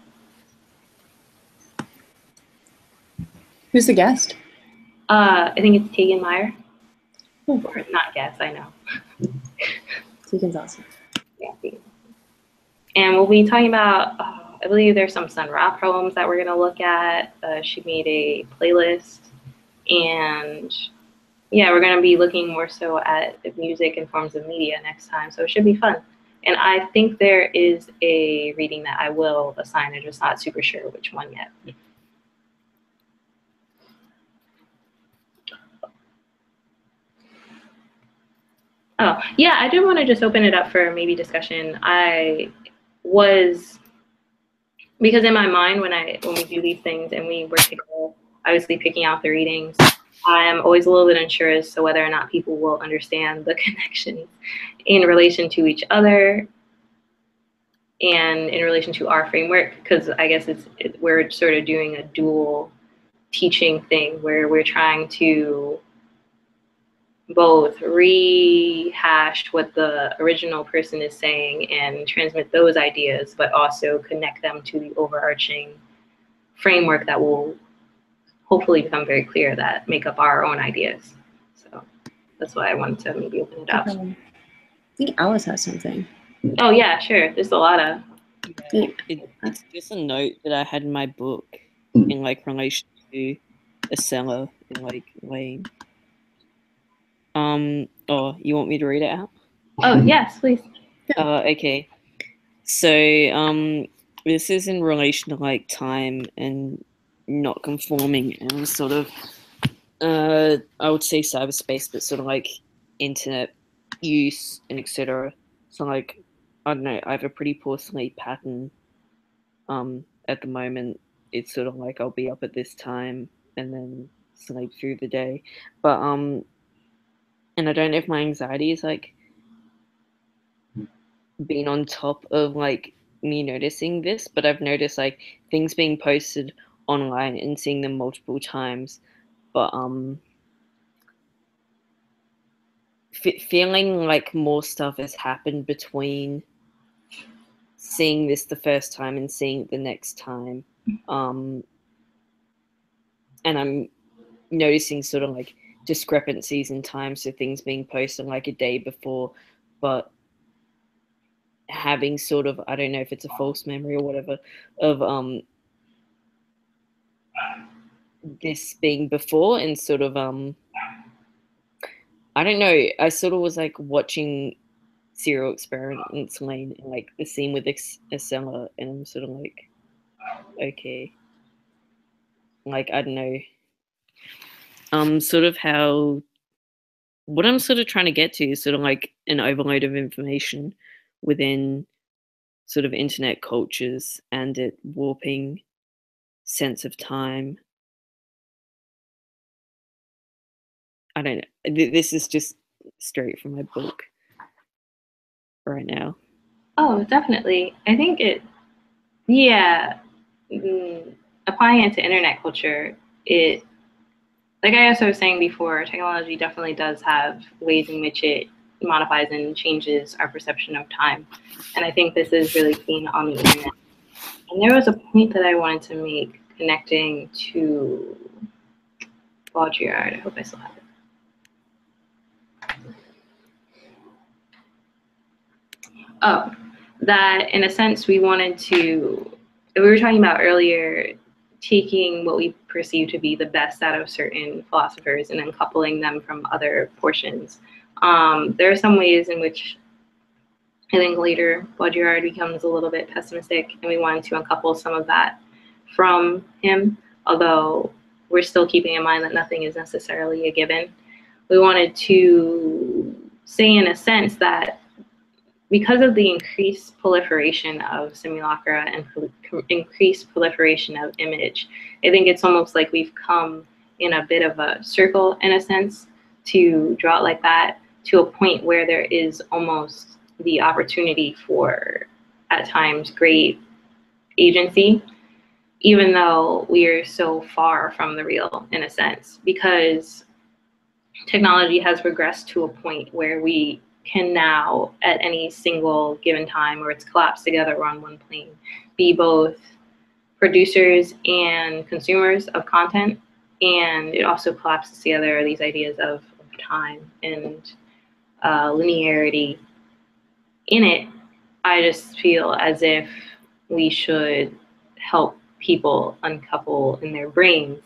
Who's the guest? I think it's Tegan Meyer. Or not guest, I know. Tegan's awesome. Yeah, Tegan. And we'll be talking about, I believe there's some Sun Ra poems that we're going to look at. She made a playlist. And yeah, we're going to be looking more so at music and forms of media next time. So it should be fun. And I think there is a reading that I will assign. I'm just not super sure which one yet. Oh, yeah, I do want to just open it up for maybe discussion. Because in my mind, when we do these things and we work together, obviously picking out the readings, I'm always a little bit unsure as to whether or not people will understand the connections in relation to each other and in relation to our framework, because I guess we're sort of doing a dual teaching thing where we're trying to both rehash what the original person is saying and transmit those ideas, but also connect them to the overarching framework that will hopefully become very clear that make up our own ideas. So that's why I wanted to maybe open it up. I think Alice has something. Oh yeah, sure. There's a lot of. It's just a note that I had in my book in like relation to a seller in like lane. Oh, you want me to read it out? Oh yes, please. Okay. So this is in relation to like time and not conforming and sort of I would say cyberspace, but sort of like internet use and etc. So like I don't know, I have a pretty poor sleep pattern. At the moment, it's sort of like I'll be up at this time and then sleep through the day. But and I don't know if my anxiety is like being on top of like me noticing this, but I've noticed like things being posted online and seeing them multiple times, but feeling like more stuff has happened between seeing this the first time and seeing it the next time, and I'm noticing sort of like discrepancies in time, so things being posted like a day before, but having sort of, I don't know if it's a false memory or whatever, of this being before, and sort of I don't know, I sort of was like watching Serial Experiments Lane and like the scene with Acela, and I'm sort of like, okay, like I don't know, sort of how what I'm sort of trying to get to is sort of like an overload of information within sort of internet cultures and it warping sense of time. I don't know. This is just straight from my book right now. Oh, definitely. I think applying it to internet culture, like I also was saying before, technology definitely does have ways in which it modifies and changes our perception of time. And I think this is really keen on the internet. And there was a point that I wanted to make connecting to Baudrillard. I hope I still have it. Oh, that in a sense we were talking about earlier, taking what we perceive to be the best out of certain philosophers and then coupling them from other portions. There are some ways in which I think later Baudrillard becomes a little bit pessimistic, and we wanted to uncouple some of that from him, although we're still keeping in mind that nothing is necessarily a given. We wanted to say in a sense that because of the increased proliferation of simulacra and increased proliferation of image, I think it's almost like we've come in a bit of a circle, in a sense, to draw it like that, to a point where there is almost the opportunity for, at times, great agency, even though we are so far from the real, in a sense, because technology has regressed to a point where we can now, at any single given time where it's collapsed together or on one plane, be both producers and consumers of content. And it also collapses together these ideas of time and linearity. In it, I just feel as if we should help people uncouple in their brains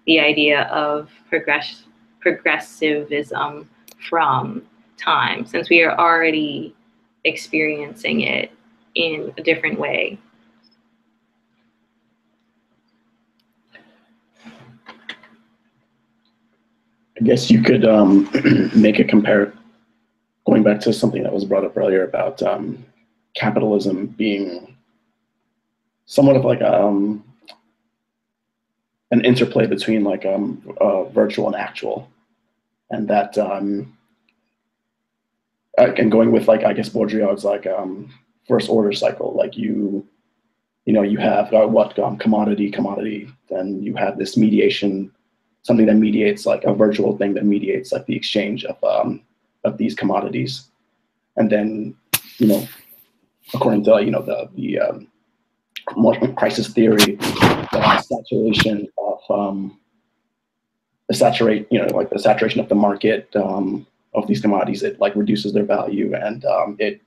the idea of progressivism from time, since we are already experiencing it in a different way. I guess you could make a going back to something that was brought up earlier about capitalism being somewhat of like an interplay between like virtual and actual, and that and going with like I guess Baudrillard's like first order cycle, like you have commodity, then you have this mediation, something that mediates, like a virtual thing that mediates like the exchange of these commodities, and then according to the crisis theory, the saturation of the saturation of the market of these commodities, it like reduces their value, and it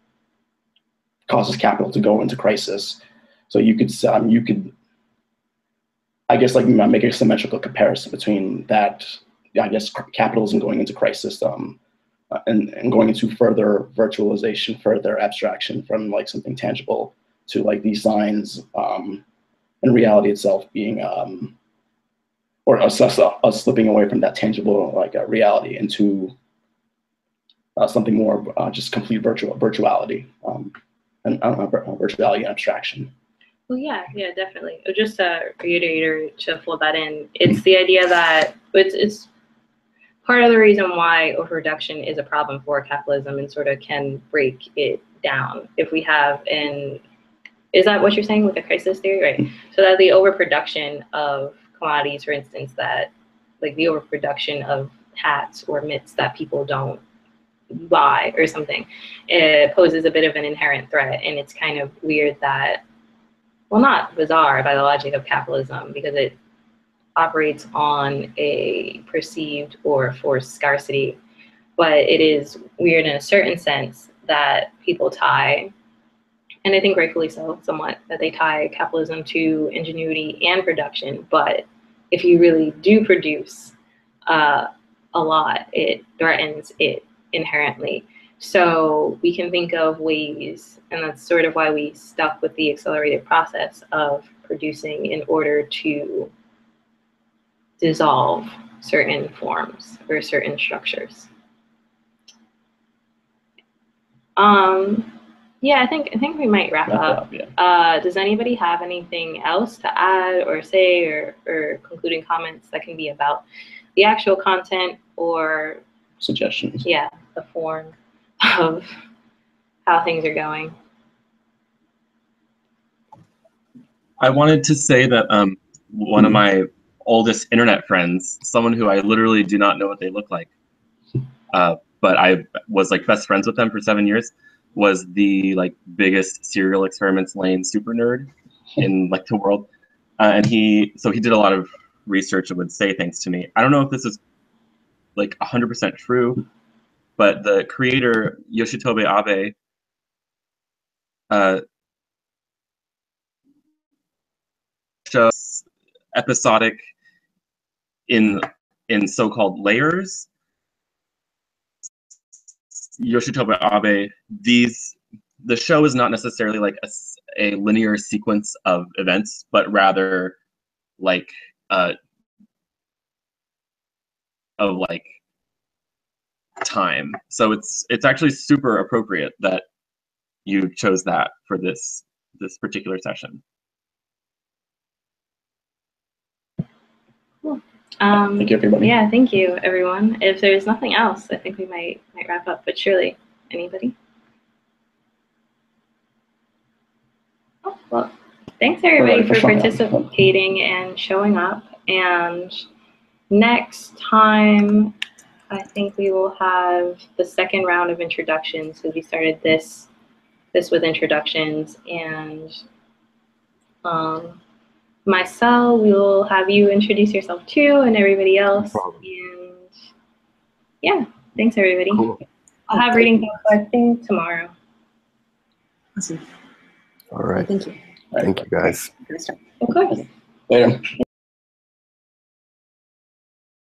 causes capital to go into crisis. So you could I guess like make a symmetrical comparison between that, I guess, capitalism going into crisis, and going into further virtualization, further abstraction from like something tangible to like these signs, and reality itself being, or us slipping away from that tangible like reality into something more just complete virtuality, and virtuality and abstraction. Well, yeah, definitely. Just to reiterate or to fold that in, it's the idea that it's part of the reason why overreduction is a problem for capitalism and sort of can break it down. If we have is that what you're saying with the crisis theory, right? So that the overproduction of commodities, for instance, that like the overproduction of hats or mitts that people don't buy or something, it poses a bit of an inherent threat. And it's kind of weird that, well, not bizarre by the logic of capitalism, because it operates on a perceived or forced scarcity, but it is weird in a certain sense that people tie, and I think rightfully so, somewhat, that they tie capitalism to ingenuity and production. But if you really do produce a lot, it threatens it inherently. So we can think of ways, and that's sort of why we stuck with the accelerated process of producing in order to dissolve certain forms or certain structures. Yeah, I think we might wrap up. Yeah. Does anybody have anything else to add or say, or concluding comments that can be about the actual content or suggestions? Yeah, the form of how things are going. I wanted to say that one of my oldest internet friends, someone who I literally do not know what they look like, but I was like best friends with them for 7 years, was the like biggest serial experiments lane super nerd in like the world, and he did a lot of research and would say things to me. I don't know if this is like 100% true, but the creator Yoshitobe Abe shows episodic in so-called layers. Yoshitobe Abe, the show is not necessarily like a linear sequence of events, but rather like of like time. So it's actually super appropriate that you chose that for this particular session. Cool. Thank you, everybody. Yeah, thank you, everyone. If there's nothing else, I think we might wrap up. But surely, anybody? Oh, well, thanks everybody for participating and showing up. And next time, I think we will have the second round of introductions, because we started this with introductions, and Mycel, we will have you introduce yourself too, and everybody else. And yeah, thanks everybody. Cool. I'll have reading I think tomorrow. Awesome. All right. Thank you. Thank you, guys. Of course. Later.